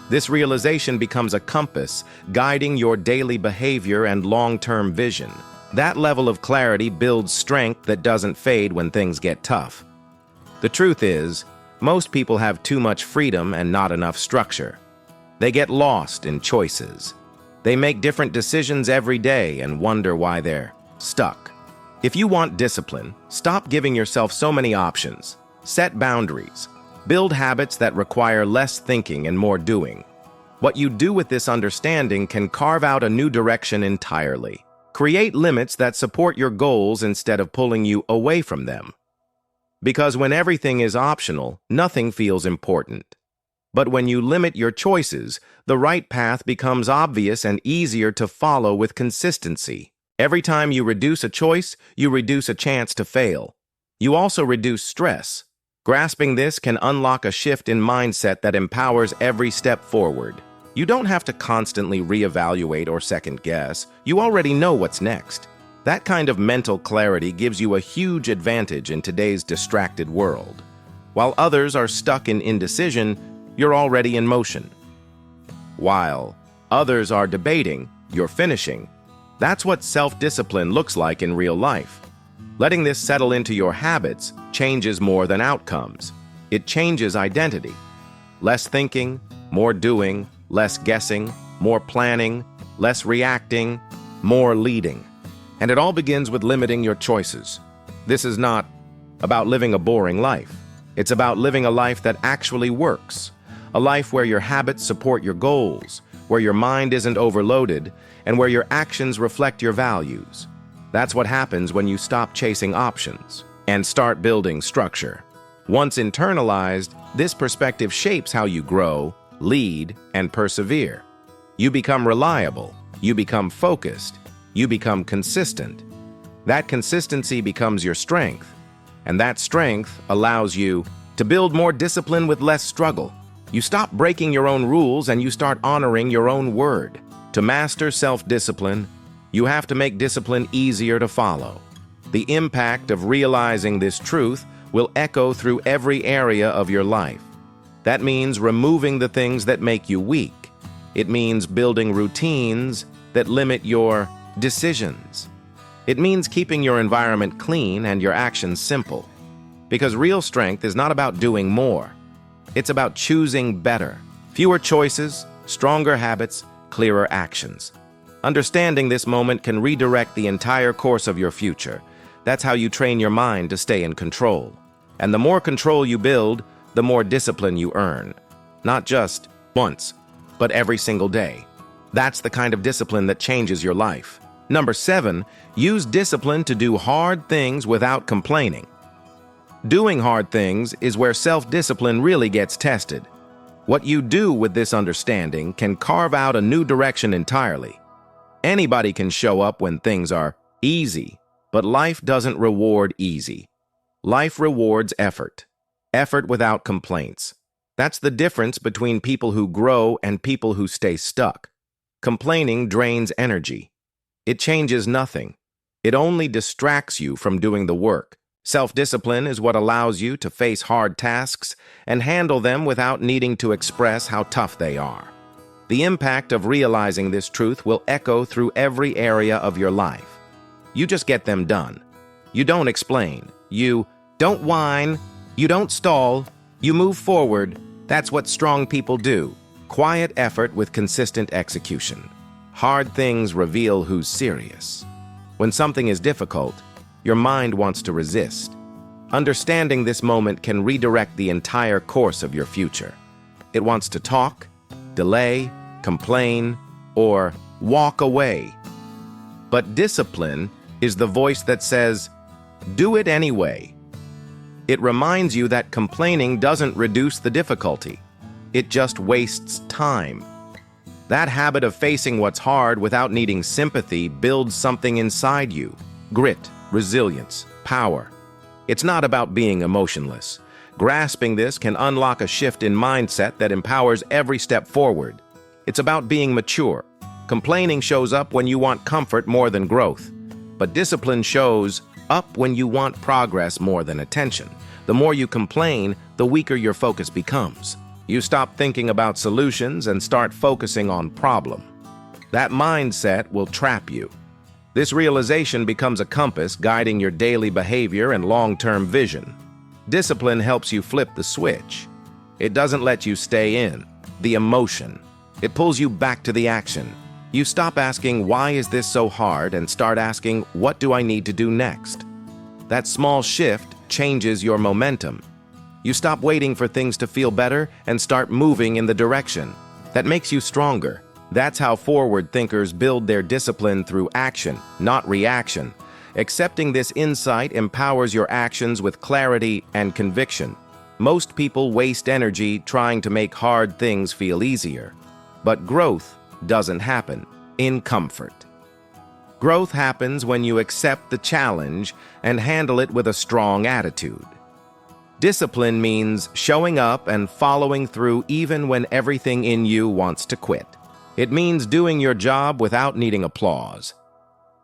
This realization becomes a compass, guiding your daily behavior and long-term vision. That level of clarity builds strength that doesn't fade when things get tough. The truth is, most people have too much freedom and not enough structure. They get lost in choices. They make different decisions every day and wonder why they're stuck. If you want discipline, stop giving yourself so many options. Set boundaries. Build habits that require less thinking and more doing. What you do with this understanding can carve out a new direction entirely. Create limits that support your goals instead of pulling you away from them. Because when everything is optional, nothing feels important. But when you limit your choices, the right path becomes obvious and easier to follow with consistency. Every time you reduce a choice, you reduce a chance to fail. You also reduce stress. Grasping this can unlock a shift in mindset that empowers every step forward. You don't have to constantly reevaluate or second guess. You already know what's next. That kind of mental clarity gives you a huge advantage in today's distracted world. While others are stuck in indecision, you're already in motion. While others are debating, you're finishing. That's what self-discipline looks like in real life. Letting this settle into your habits changes more than outcomes. It changes identity. Less thinking, more doing, less guessing, more planning, less reacting, more leading. And it all begins with limiting your choices. This is not about living a boring life. It's about living a life that actually works. A life where your habits support your goals, where your mind isn't overloaded, and where your actions reflect your values. That's what happens when you stop chasing options and start building structure. Once internalized, this perspective shapes how you grow, lead, and persevere. You become reliable, you become focused, you become consistent. That consistency becomes your strength, and that strength allows you to build more discipline with less struggle. You stop breaking your own rules and you start honoring your own word. To master self-discipline, you have to make discipline easier to follow. The impact of realizing this truth will echo through every area of your life. That means removing the things that make you weak. It means building routines that limit your decisions. It means keeping your environment clean and your actions simple. Because real strength is not about doing more. It's about choosing better. Fewer choices, stronger habits, clearer actions. Understanding this moment can redirect the entire course of your future. That's how you train your mind to stay in control. And the more control you build, the more discipline you earn. Not just once, but every single day. That's the kind of discipline that changes your life. Number 7, use discipline to do hard things without complaining. Doing hard things is where self-discipline really gets tested. What you do with this understanding can carve out a new direction entirely. Anybody can show up when things are easy, but life doesn't reward easy. Life rewards effort. Effort without complaints. That's the difference between people who grow and people who stay stuck. Complaining drains energy. It changes nothing. It only distracts you from doing the work. Self-discipline is what allows you to face hard tasks and handle them without needing to express how tough they are. The impact of realizing this truth will echo through every area of your life. You just get them done. You don't explain. You don't whine. You don't stall. You move forward. That's what strong people do. Quiet effort with consistent execution. Hard things reveal who's serious. When something is difficult, your mind wants to resist. Understanding this moment can redirect the entire course of your future. It wants to talk, delay, complain, or walk away. But discipline is the voice that says, do it anyway. It reminds you that complaining doesn't reduce the difficulty. It just wastes time. That habit of facing what's hard without needing sympathy builds something inside you. Grit, resilience, power. It's not about being emotionless. Grasping this can unlock a shift in mindset that empowers every step forward. It's about being mature. Complaining shows up when you want comfort more than growth. But discipline shows up when you want progress more than attention. The more you complain, the weaker your focus becomes. You stop thinking about solutions and start focusing on problem. That mindset will trap you. This realization becomes a compass guiding your daily behavior and long-term vision. Discipline helps you flip the switch. It doesn't let you stay in the emotion. It pulls you back to the action. You stop asking, why is this so hard, and start asking, what do I need to do next? That small shift changes your momentum. You stop waiting for things to feel better and start moving in the direction. That makes you stronger. That's how forward thinkers build their discipline through action, not reaction. Accepting this insight empowers your actions with clarity and conviction. Most people waste energy trying to make hard things feel easier. But growth doesn't happen in comfort. Growth happens when you accept the challenge and handle it with a strong attitude. Discipline means showing up and following through even when everything in you wants to quit. It means doing your job without needing applause.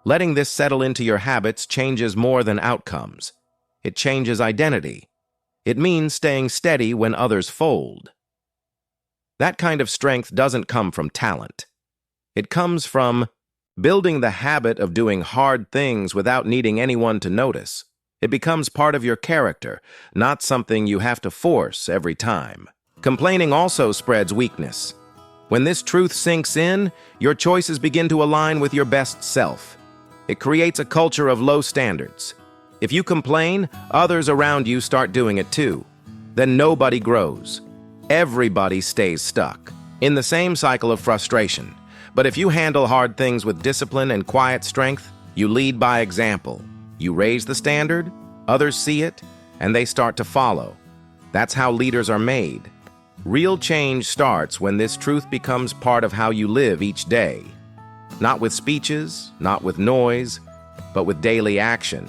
Letting this settle into your habits changes more than outcomes. It changes identity. It means staying steady when others fold. That kind of strength doesn't come from talent. It comes from building the habit of doing hard things without needing anyone to notice. It becomes part of your character, not something you have to force every time. Complaining also spreads weakness. When this truth sinks in, your choices begin to align with your best self. It creates a culture of low standards. If you complain, others around you start doing it too. Then nobody grows. Everybody stays stuck in the same cycle of frustration. But if you handle hard things with discipline and quiet strength, you lead by example. You raise the standard, others see it, and they start to follow. That's how leaders are made. Real change starts when this truth becomes part of how you live each day. Not with speeches, not with noise, but with daily action.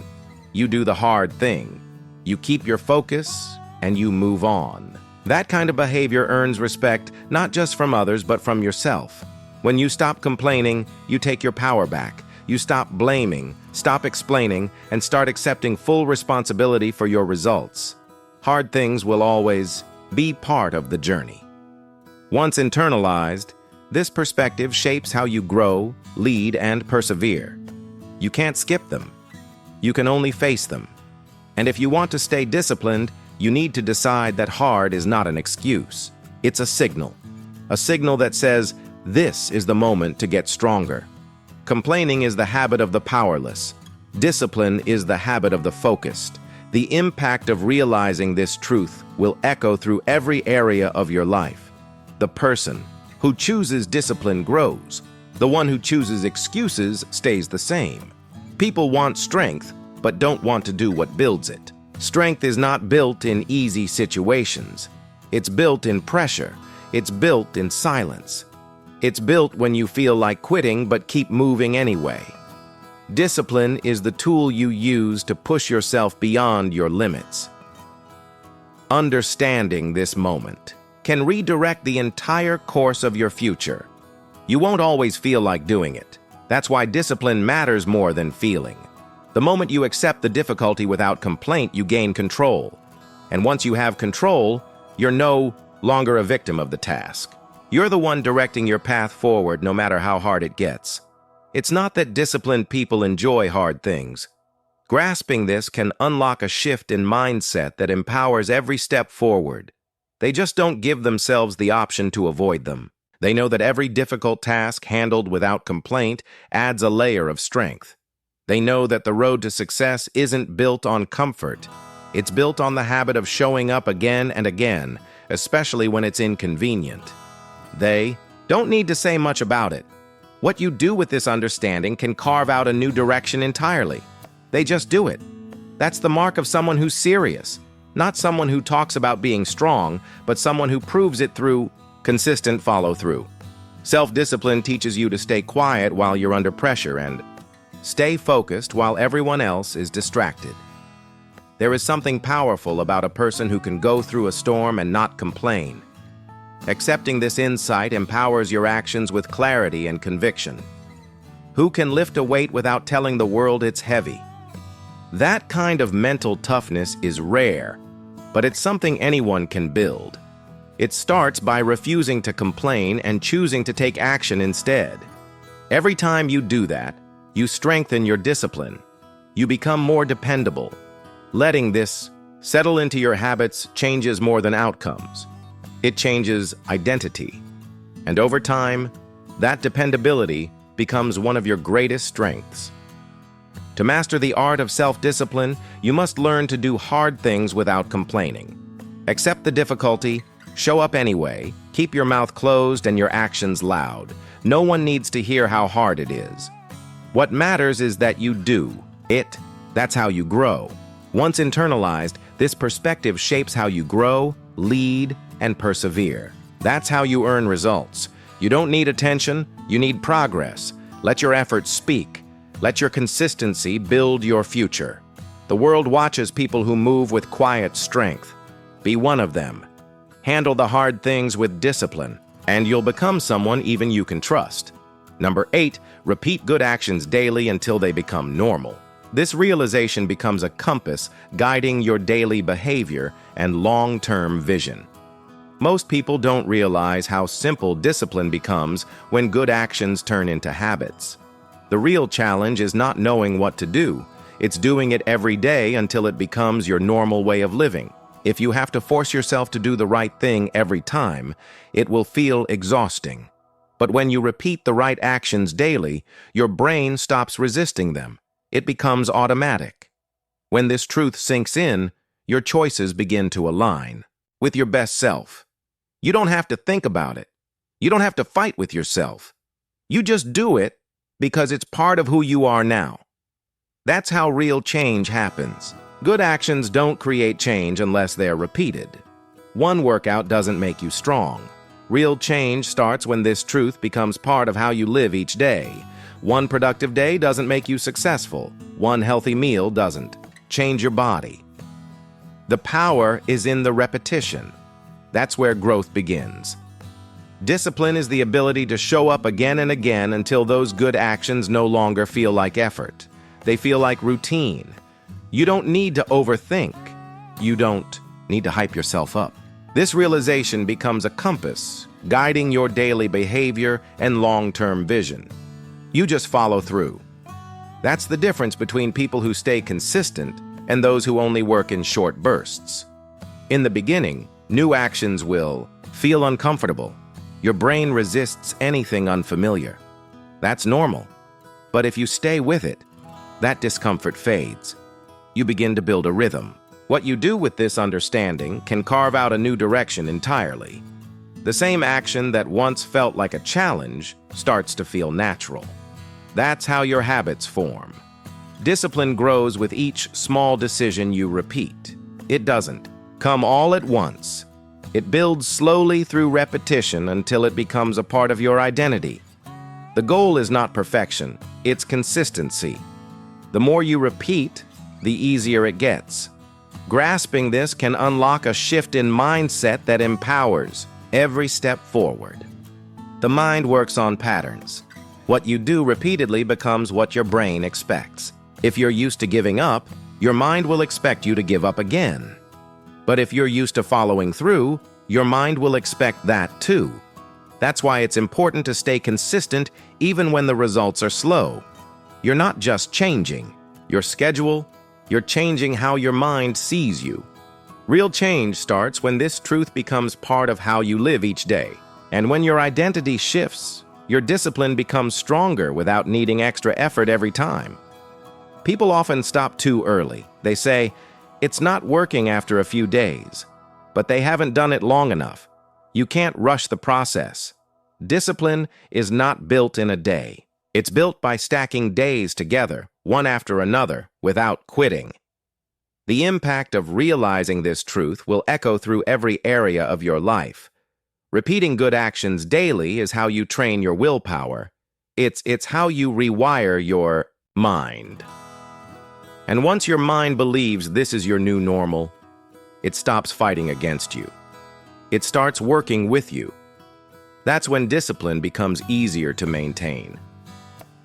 You do the hard thing. You keep your focus, and you move on. That kind of behavior earns respect not just from others, but from yourself. When you stop complaining, you take your power back. You stop blaming, stop explaining, and start accepting full responsibility for your results. Hard things will always be part of the journey. Once internalized, this perspective shapes how you grow, lead, and persevere. You can't skip them. You can only face them. And if you want to stay disciplined, you need to decide that hard is not an excuse. It's a signal that says, this is the moment to get stronger. Complaining is the habit of the powerless. Discipline is the habit of the focused. The impact of realizing this truth will echo through every area of your life. The person who chooses discipline grows. The one who chooses excuses stays the same. People want strength, but don't want to do what builds it. Strength is not built in easy situations. It's built in pressure. It's built in silence. It's built when you feel like quitting but keep moving anyway. Discipline is the tool you use to push yourself beyond your limits. Understanding this moment can redirect the entire course of your future. You won't always feel like doing it. That's why discipline matters more than feeling. The moment you accept the difficulty without complaint, you gain control. And once you have control, you're no longer a victim of the task. You're the one directing your path forward no matter how hard it gets. It's not that disciplined people enjoy hard things. Grasping this can unlock a shift in mindset that empowers every step forward. They just don't give themselves the option to avoid them. They know that every difficult task handled without complaint adds a layer of strength. They know that the road to success isn't built on comfort. It's built on the habit of showing up again and again, especially when it's inconvenient. They don't need to say much about it. What you do with this understanding can carve out a new direction entirely. They just do it. That's the mark of someone who's serious. Not someone who talks about being strong, but someone who proves it through consistent follow-through. Self-discipline teaches you to stay quiet while you're under pressure and stay focused while everyone else is distracted. There is something powerful about a person who can go through a storm and not complain. Accepting this insight empowers your actions with clarity and conviction. Who can lift a weight without telling the world it's heavy? That kind of mental toughness is rare. but it's something anyone can build. It starts by refusing to complain and choosing to take action instead. Every time you do that, you strengthen your discipline. You become more dependable. Letting this settle into your habits changes more than outcomes. It changes identity. And over time, that dependability becomes one of your greatest strengths. To master the art of self-discipline, you must learn to do hard things without complaining. Accept the difficulty, show up anyway, keep your mouth closed and your actions loud. No one needs to hear how hard it is. What matters is that you do it. That's how you grow. Once internalized, this perspective shapes how you grow, lead, and persevere. That's how you earn results. You don't need attention, you need progress. Let your efforts speak. Let your consistency build your future. The world watches people who move with quiet strength. Be one of them. Handle the hard things with discipline, and you'll become someone even you can trust. Number 8, repeat good actions daily until they become normal. This realization becomes a compass guiding your daily behavior and long-term vision. Most people don't realize how simple discipline becomes when good actions turn into habits. The real challenge is not knowing what to do. It's doing it every day until it becomes your normal way of living. If you have to force yourself to do the right thing every time, it will feel exhausting. But when you repeat the right actions daily, your brain stops resisting them. It becomes automatic. When this truth sinks in, your choices begin to align with your best self. You don't have to think about it. You don't have to fight with yourself. You just do it because it's part of who you are now. That's how real change happens. Good actions don't create change unless they're repeated. One workout doesn't make you strong. Real change starts when this truth becomes part of how you live each day. One productive day doesn't make you successful. One healthy meal doesn't. Change your body. The power is in the repetition. That's where growth begins. Discipline is the ability to show up again and again until those good actions no longer feel like effort. They feel like routine. You don't need to overthink. You don't need to hype yourself up. This realization becomes a compass, guiding your daily behavior and long-term vision. You just follow through. That's the difference between people who stay consistent and those who only work in short bursts. In the beginning, new actions will feel uncomfortable. Your brain resists anything unfamiliar. That's normal. But if you stay with it, that discomfort fades. You begin to build a rhythm. What you do with this understanding can carve out a new direction entirely. The same action that once felt like a challenge starts to feel natural. That's how your habits form. Discipline grows with each small decision you repeat. It doesn't come all at once. It builds slowly through repetition until it becomes a part of your identity. The goal is not perfection, it's consistency. The more you repeat, the easier it gets. Grasping this can unlock a shift in mindset that empowers every step forward. The mind works on patterns. What you do repeatedly becomes what your brain expects. If you're used to giving up, your mind will expect you to give up again. But if you're used to following through, your mind will expect that too. That's why it's important to stay consistent even when the results are slow. You're not just changing your schedule, you're changing how your mind sees you. Real change starts when this truth becomes part of how you live each day. And when your identity shifts, your discipline becomes stronger without needing extra effort every time. People often stop too early. They say, it's not working after a few days, but they haven't done it long enough. You can't rush the process. Discipline is not built in a day. It's built by stacking days together, one after another, without quitting. The impact of realizing this truth will echo through every area of your life. Repeating good actions daily is how you train your willpower. It's how you rewire your mind. And once your mind believes this is your new normal, it stops fighting against you. It starts working with you. That's when discipline becomes easier to maintain.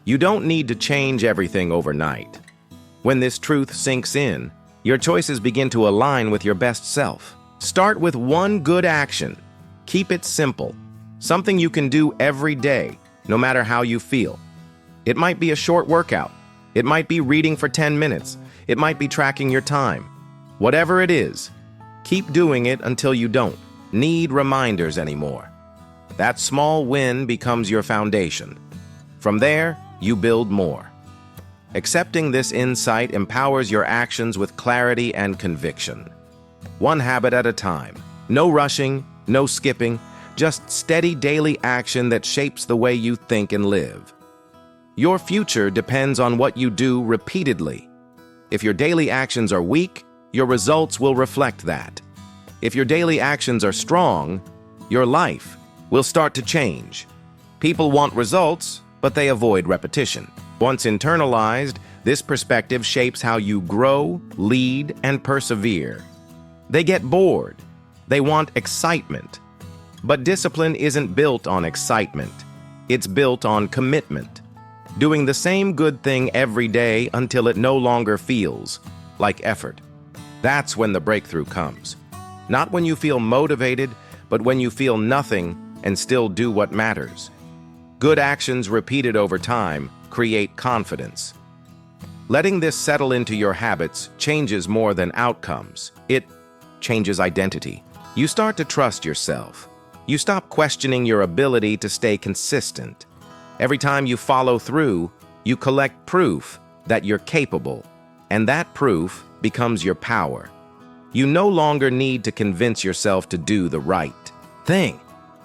You don't need to change everything overnight. When this truth sinks in, Your choices begin to align with your best self. Start with one good action. Keep it simple. Something you can do every day, no matter how you feel. It might be a short workout. It might be reading for 10 minutes. It might be tracking your time. Whatever it is, keep doing it until you don't need reminders anymore. That small win becomes your foundation. From there, you build more. Accepting this insight empowers your actions with clarity and conviction. One habit at a time. No rushing, no skipping, just steady daily action that shapes the way you think and live. Your future depends on what you do repeatedly. If your daily actions are weak, your results will reflect that. If your daily actions are strong, your life will start to change. People want results, but they avoid repetition. Once internalized, this perspective shapes how you grow, lead, and persevere. They get bored. They want excitement. But discipline isn't built on excitement. It's built on commitment. Doing the same good thing every day until it no longer feels like effort. That's when the breakthrough comes. Not when you feel motivated, but when you feel nothing and still do what matters. Good actions repeated over time create confidence. Letting this settle into your habits changes more than outcomes. It changes identity. You start to trust yourself. You stop questioning your ability to stay consistent. Every time you follow through, you collect proof that you're capable, and that proof becomes your power. You no longer need to convince yourself to do the right thing.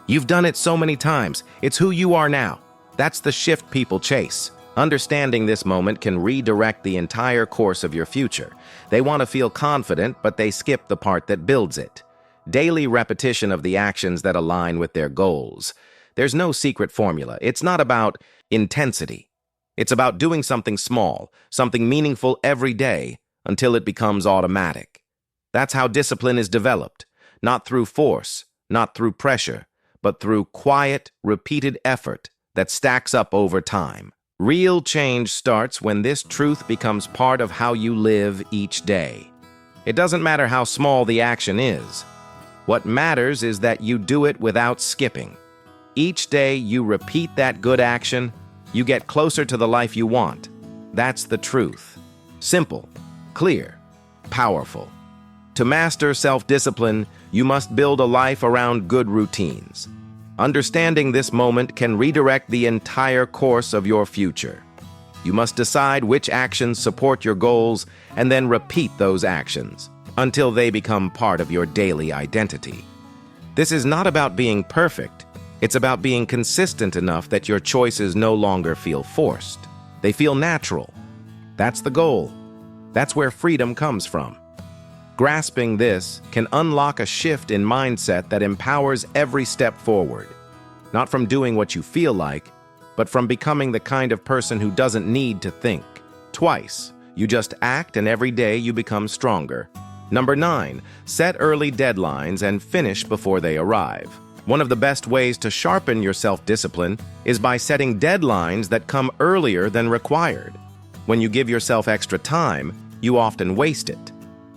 You've done it so many times. It's who you are now. That's the shift people chase. Understanding this moment can redirect the entire course of your future. They want to feel confident, but they skip the part that builds it. Daily repetition of the actions that align with their goals. There's no secret formula. It's not about intensity. It's about doing something small, something meaningful every day until it becomes automatic. That's how discipline is developed, not through force, not through pressure, but through quiet, repeated effort that stacks up over time. Real change starts when this truth becomes part of how you live each day. It doesn't matter how small the action is. What matters is that you do it without skipping. Each day you repeat that good action, you get closer to the life you want. That's the truth. Simple, clear, powerful. To master self-discipline, you must build a life around good routines. Understanding this moment can redirect the entire course of your future. You must decide which actions support your goals and then repeat those actions until they become part of your daily identity. This is not about being perfect. It's about being consistent enough that your choices no longer feel forced. They feel natural. That's the goal. That's where freedom comes from. Grasping this can unlock a shift in mindset that empowers every step forward. Not from doing what you feel like, but from becoming the kind of person who doesn't need to think twice. You just act, and every day you become stronger. Number 9, set early deadlines and finish before they arrive. One of the best ways to sharpen your self-discipline is by setting deadlines that come earlier than required. When you give yourself extra time, you often waste it.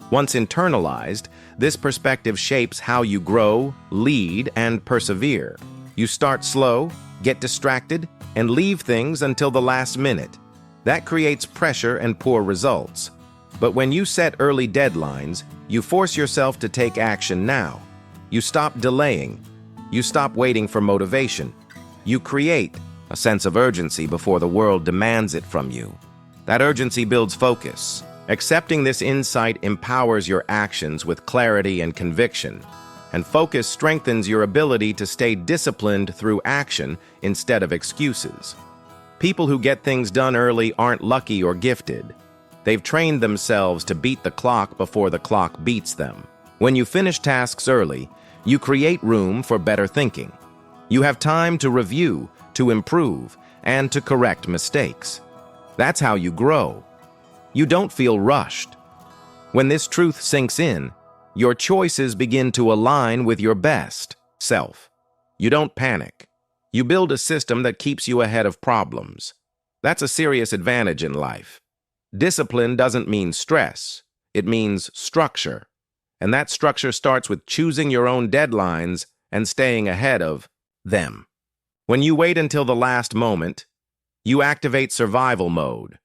Once internalized, this perspective shapes how you grow, lead, and persevere. You start slow, get distracted, and leave things until the last minute. That creates pressure and poor results. But when you set early deadlines, you force yourself to take action now. You stop delaying. You stop waiting for motivation. You create a sense of urgency before the world demands it from you. That urgency builds focus. Accepting this insight empowers your actions with clarity and conviction, and focus strengthens your ability to stay disciplined through action instead of excuses. People who get things done early aren't lucky or gifted. They've trained themselves to beat the clock before the clock beats them. When you finish tasks early, you create room for better thinking. You have time to review, to improve, and to correct mistakes. That's how you grow. You don't feel rushed. When this truth sinks in, your choices begin to align with your best self. You don't panic. You build a system that keeps you ahead of problems. That's a serious advantage in life. Discipline doesn't mean stress. It means structure. And that structure starts with choosing your own deadlines and staying ahead of them. When you wait until the last moment, you activate survival mode.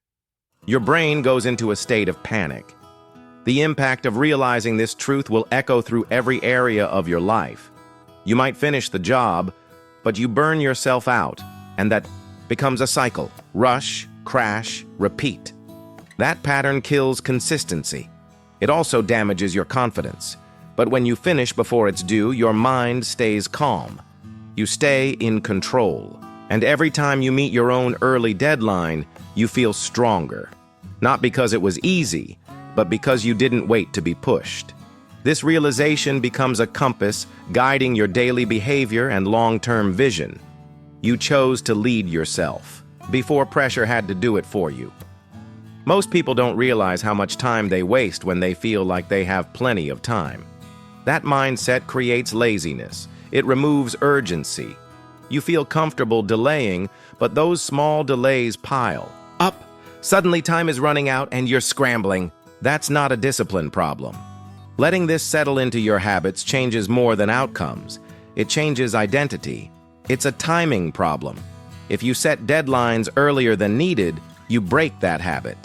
Your brain goes into a state of panic. The impact of realizing this truth will echo through every area of your life. You might finish the job, but you burn yourself out, and that becomes a cycle. Rush, crash, repeat. That pattern kills consistency. It also damages your confidence. But when you finish before it's due, your mind stays calm. You stay in control. And every time you meet your own early deadline, you feel stronger. Not because it was easy, but because you didn't wait to be pushed. This realization becomes a compass guiding your daily behavior and long-term vision. You chose to lead yourself before pressure had to do it for you. Most people don't realize how much time they waste when they feel like they have plenty of time. That mindset creates laziness. It removes urgency. You feel comfortable delaying, but those small delays pile up. Suddenly time is running out and you're scrambling. That's not a discipline problem. Letting this settle into your habits changes more than outcomes. It changes identity. It's a timing problem. If you set deadlines earlier than needed, you break that habit.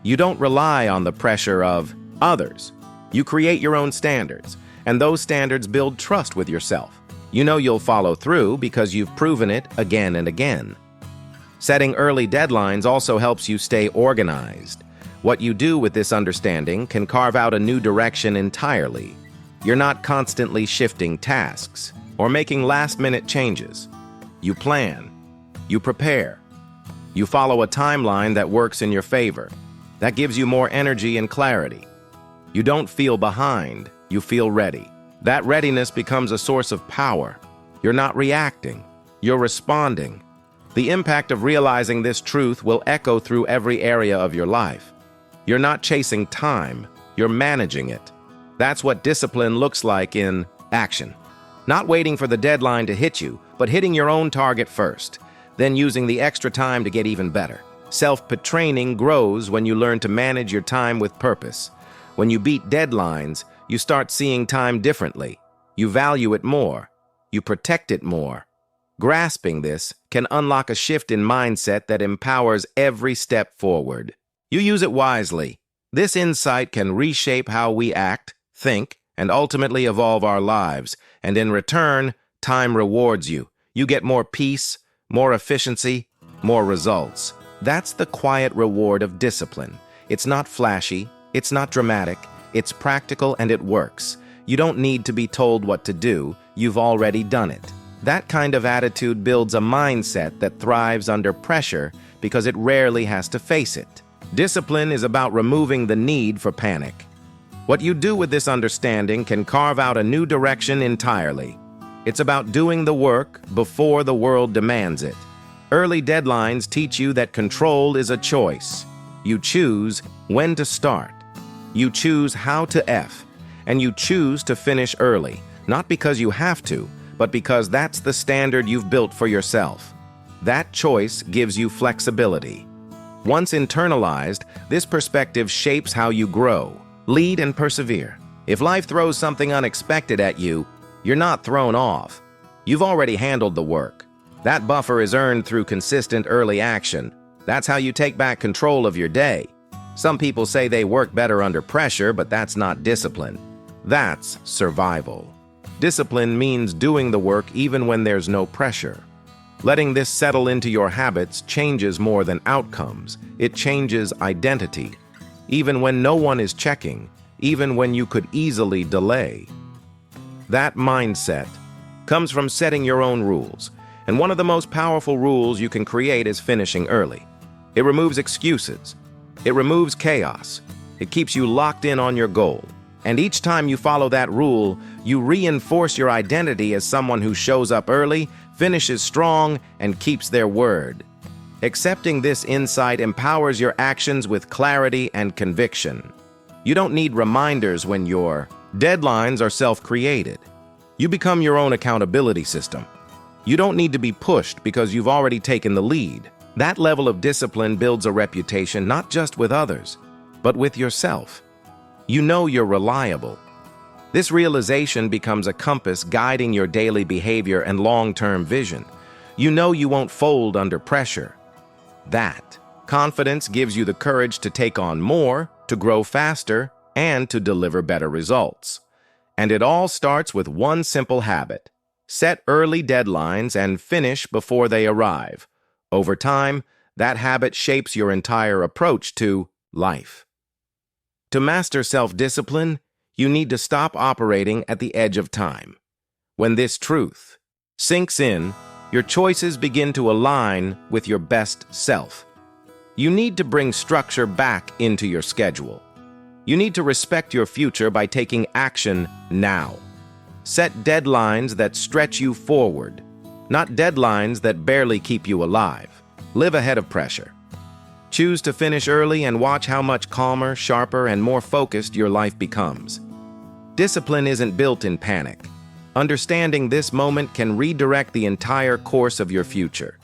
You don't rely on the pressure of others. You create your own standards, and those standards build trust with yourself. You know you'll follow through because you've proven it again and again. Setting early deadlines also helps you stay organized. What you do with this understanding can carve out a new direction entirely. You're not constantly shifting tasks or making last-minute changes. You plan. You prepare. You follow a timeline that works in your favor. That gives you more energy and clarity. You don't feel behind. You feel ready. That readiness becomes a source of power. You're not reacting. You're responding. The impact of realizing this truth will echo through every area of your life. You're not chasing time. You're managing it. That's what discipline looks like in action. Not waiting for the deadline to hit you, but hitting your own target first, then using the extra time to get even better. Self-training grows when you learn to manage your time with purpose. When you beat deadlines, you start seeing time differently. You value it more. You protect it more. Grasping this can unlock a shift in mindset that empowers every step forward. You use it wisely. This insight can reshape how we act, think, and ultimately evolve our lives. And in return, time rewards you. You get more peace, more efficiency, more results. That's the quiet reward of discipline. It's not flashy, it's not dramatic, it's practical and it works. You don't need to be told what to do, you've already done it. That kind of attitude builds a mindset that thrives under pressure because it rarely has to face it. Discipline is about removing the need for panic. What you do with this understanding can carve out a new direction entirely. It's about doing the work before the world demands it. Early deadlines teach you that control is a choice. You choose when to start. You choose how to F. And you choose to finish early, not because you have to, but because that's the standard you've built for yourself. That choice gives you flexibility. Once internalized, this perspective shapes how you grow, lead, and persevere. If life throws something unexpected at you, you're not thrown off. You've already handled the work. That buffer is earned through consistent early action. That's how you take back control of your day. Some people say they work better under pressure, but that's not discipline. That's survival. Discipline means doing the work even when there's no pressure. Letting this settle into your habits changes more than outcomes. It changes identity. Even when no one is checking, even when you could easily delay. That mindset comes from setting your own rules. And one of the most powerful rules you can create is finishing early. It removes excuses. It removes chaos. It keeps you locked in on your goal. And each time you follow that rule, you reinforce your identity as someone who shows up early, finishes strong, and keeps their word. Accepting this insight empowers your actions with clarity and conviction. You don't need reminders when your deadlines are self-created. You become your own accountability system. You don't need to be pushed because you've already taken the lead. That level of discipline builds a reputation not just with others, but with yourself. You know you're reliable. This realization becomes a compass guiding your daily behavior and long-term vision. You know you won't fold under pressure. That confidence gives you the courage to take on more, to grow faster, and to deliver better results. And it all starts with one simple habit. Set early deadlines and finish before they arrive. Over time, that habit shapes your entire approach to life. To master self-discipline, you need to stop operating at the edge of time. When this truth sinks in, your choices begin to align with your best self. You need to bring structure back into your schedule. You need to respect your future by taking action now. Set deadlines that stretch you forward, not deadlines that barely keep you alive. Live ahead of pressure. Choose to finish early and watch how much calmer, sharper, and more focused your life becomes. Discipline isn't built in panic. Understanding this moment can redirect the entire course of your future.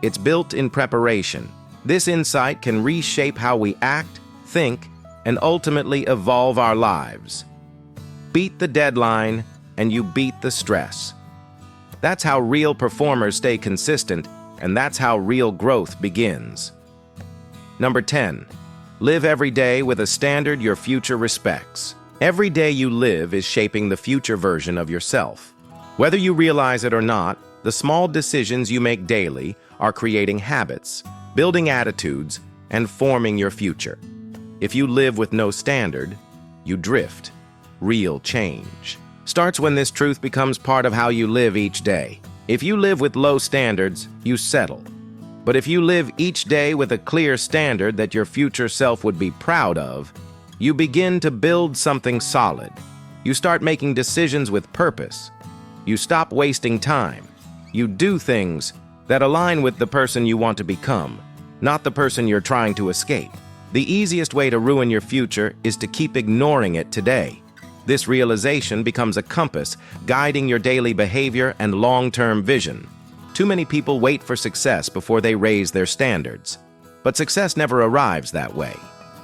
It's built in preparation. This insight can reshape how we act, think, and ultimately evolve our lives. Beat the deadline, and you beat the stress. That's how real performers stay consistent, and that's how real growth begins. Number 10. Live every day with a standard your future respects. Every day you live is shaping the future version of yourself. Whether you realize it or not, the small decisions you make daily are creating habits, building attitudes, and forming your future. If you live with no standard, you drift. Real change starts when this truth becomes part of how you live each day. If you live with low standards, you settle. But if you live each day with a clear standard that your future self would be proud of, you begin to build something solid. You start making decisions with purpose. You stop wasting time. You do things that align with the person you want to become, not the person you're trying to escape. The easiest way to ruin your future is to keep ignoring it today. This realization becomes a compass guiding your daily behavior and long-term vision. Too many people wait for success before they raise their standards. But success never arrives that way.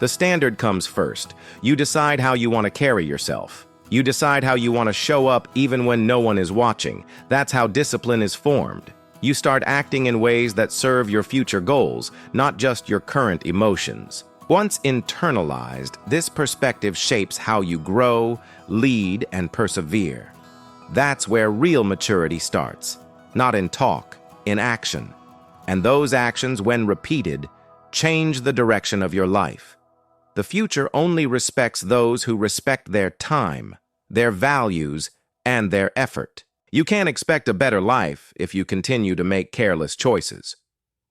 The standard comes first. You decide how you want to carry yourself. You decide how you want to show up even when no one is watching. That's how discipline is formed. You start acting in ways that serve your future goals, not just your current emotions. Once internalized, this perspective shapes how you grow, lead, and persevere. That's where real maturity starts, not in talk, in action. And those actions, when repeated, change the direction of your life. The future only respects those who respect their time, their values, and their effort. You can't expect a better life if you continue to make careless choices.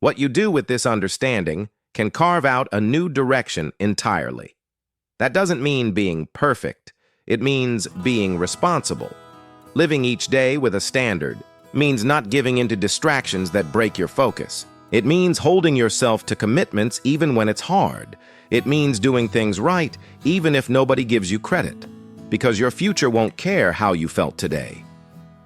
What you do with this understanding can carve out a new direction entirely. That doesn't mean being perfect. It means being responsible. Living each day with a standard means not giving into distractions that break your focus. It means holding yourself to commitments even when it's hard. It means doing things right even if nobody gives you credit, because your future won't care how you felt today.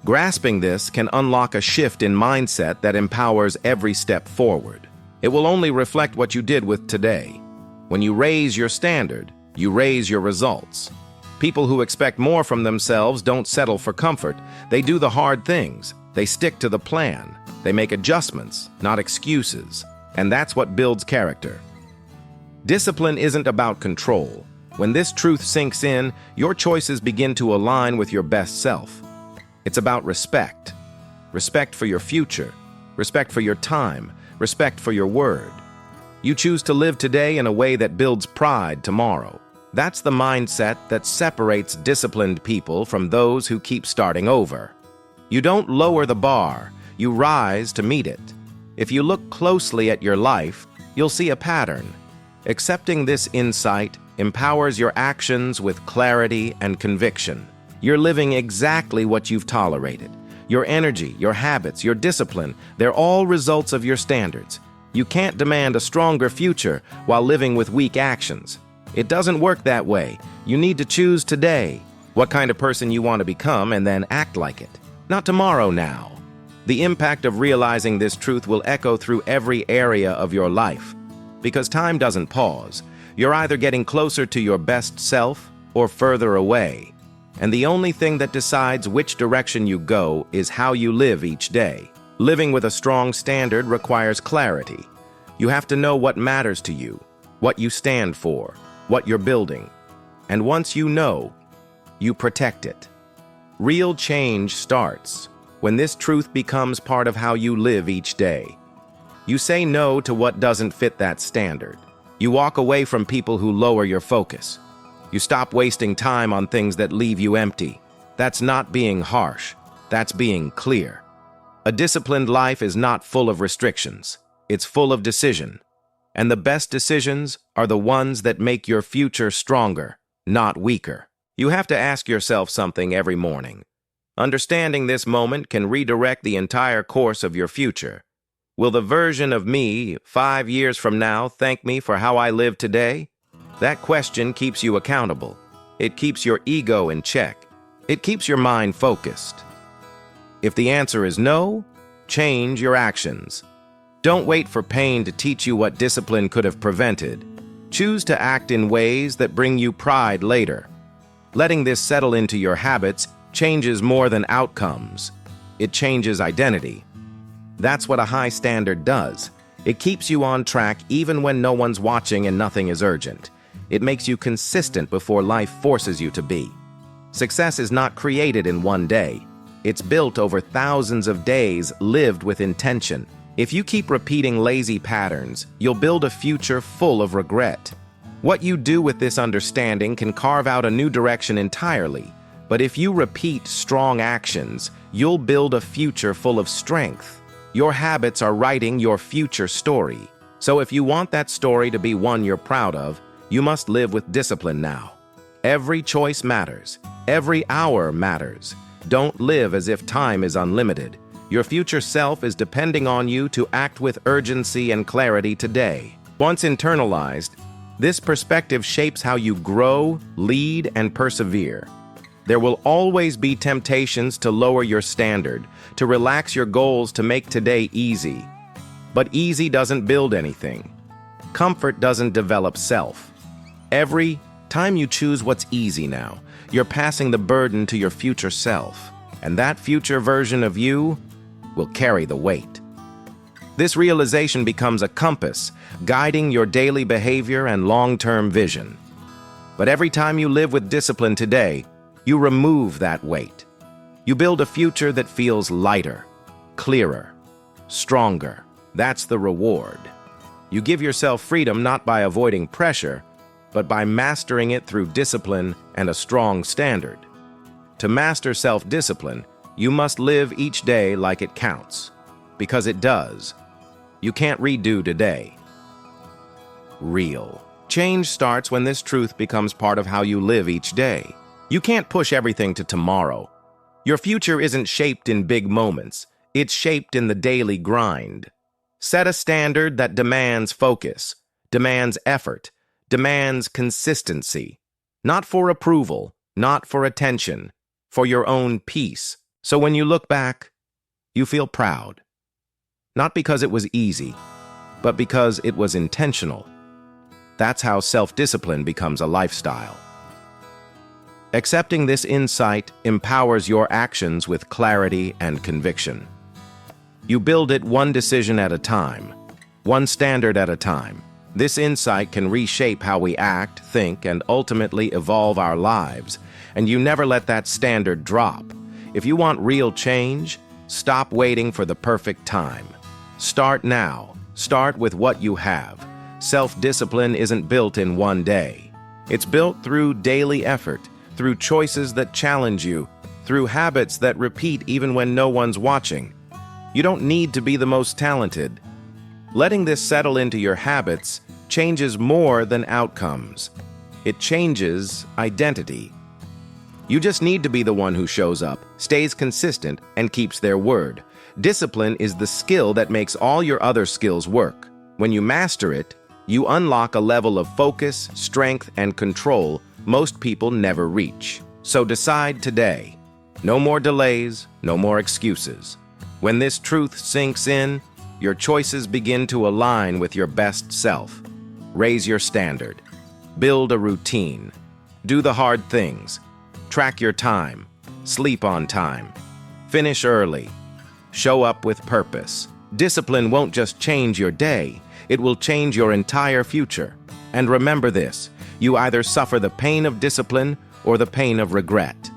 Grasping this can unlock a shift in mindset that empowers every step forward. It will only reflect what you did with today. When you raise your standard, you raise your results. People who expect more from themselves don't settle for comfort. They do the hard things. They stick to the plan. They make adjustments, not excuses. And that's what builds character. Discipline isn't about control. When this truth sinks in, your choices begin to align with your best self. It's about respect. Respect for your future. Respect for your time. Respect for your word. You choose to live today in a way that builds pride tomorrow. That's the mindset that separates disciplined people from those who keep starting over. You don't lower the bar, you rise to meet it. If you look closely at your life, you'll see a pattern. Accepting this insight empowers your actions with clarity and conviction. You're living exactly what you've tolerated. Your energy, your habits, your discipline, they're all results of your standards. You can't demand a stronger future while living with weak actions. It doesn't work that way. You need to choose today what kind of person you want to become and then act like it. Not tomorrow now. The impact of realizing this truth will echo through every area of your life. Because time doesn't pause. You're either getting closer to your best self or further away. And the only thing that decides which direction you go is how you live each day. Living with a strong standard requires clarity. You have to know what matters to you, what you stand for, what you're building. And once you know, you protect it. Real change starts when this truth becomes part of how you live each day. You say no to what doesn't fit that standard. You walk away from people who lower your focus. You stop wasting time on things that leave you empty. That's not being harsh. That's being clear. A disciplined life is not full of restrictions. It's full of decision. And the best decisions are the ones that make your future stronger, not weaker. You have to ask yourself something every morning. Understanding this moment can redirect the entire course of your future. Will the version of me 5 years from now thank me for how I live today? That question keeps you accountable. It keeps your ego in check. It keeps your mind focused. If the answer is no, change your actions. Don't wait for pain to teach you what discipline could have prevented. Choose to act in ways that bring you pride later. Letting this settle into your habits changes more than outcomes. It changes identity. That's what a high standard does. It keeps you on track even when no one's watching and nothing is urgent. It makes you consistent before life forces you to be. Success is not created in one day. It's built over thousands of days lived with intention. If you keep repeating lazy patterns, you'll build a future full of regret. What you do with this understanding can carve out a new direction entirely. But if you repeat strong actions, you'll build a future full of strength. Your habits are writing your future story. So if you want that story to be one you're proud of, you must live with discipline now. Every choice matters. Every hour matters. Don't live as if time is unlimited. Your future self is depending on you to act with urgency and clarity today. Once internalized, this perspective shapes how you grow, lead, and persevere. There will always be temptations to lower your standard, to relax your goals to make today easy. But easy doesn't build anything. Comfort doesn't develop self. Every time you choose what's easy now, you're passing the burden to your future self, and that future version of you will carry the weight. This realization becomes a compass, guiding your daily behavior and long-term vision. But every time you live with discipline today, you remove that weight. You build a future that feels lighter, clearer, stronger. That's the reward. You give yourself freedom not by avoiding pressure, but by mastering it through discipline and a strong standard. To master self-discipline, you must live each day like it counts, because it does. You can't redo today. Real change starts when this truth becomes part of how you live each day. You can't push everything to tomorrow. Your future isn't shaped in big moments. It's shaped in the daily grind. Set a standard that demands focus, demands effort, demands consistency. Not for approval, not for attention, for your own peace. So when you look back, you feel proud. Not because it was easy, but because it was intentional. That's how self-discipline becomes a lifestyle. Accepting this insight empowers your actions with clarity and conviction. You build it one decision at a time, one standard at a time. This insight can reshape how we act, think, and ultimately evolve our lives, and you never let that standard drop. If you want real change, stop waiting for the perfect time. Start now. Start with what you have. Self-discipline isn't built in one day. It's built through daily effort, through choices that challenge you, through habits that repeat even when no one's watching. You don't need to be the most talented. Letting this settle into your habits changes more than outcomes. It changes identity. You just need to be the one who shows up, stays consistent, and keeps their word. Discipline is the skill that makes all your other skills work. When you master it, you unlock a level of focus, strength, and control most people never reach. So decide today. No more delays, no more excuses. When this truth sinks in, your choices begin to align with your best self. Raise your standard. Build a routine. Do the hard things. Track your time. Sleep on time. Finish early. Show up with purpose. Discipline won't just change your day, it will change your entire future. And remember this, you either suffer the pain of discipline or the pain of regret.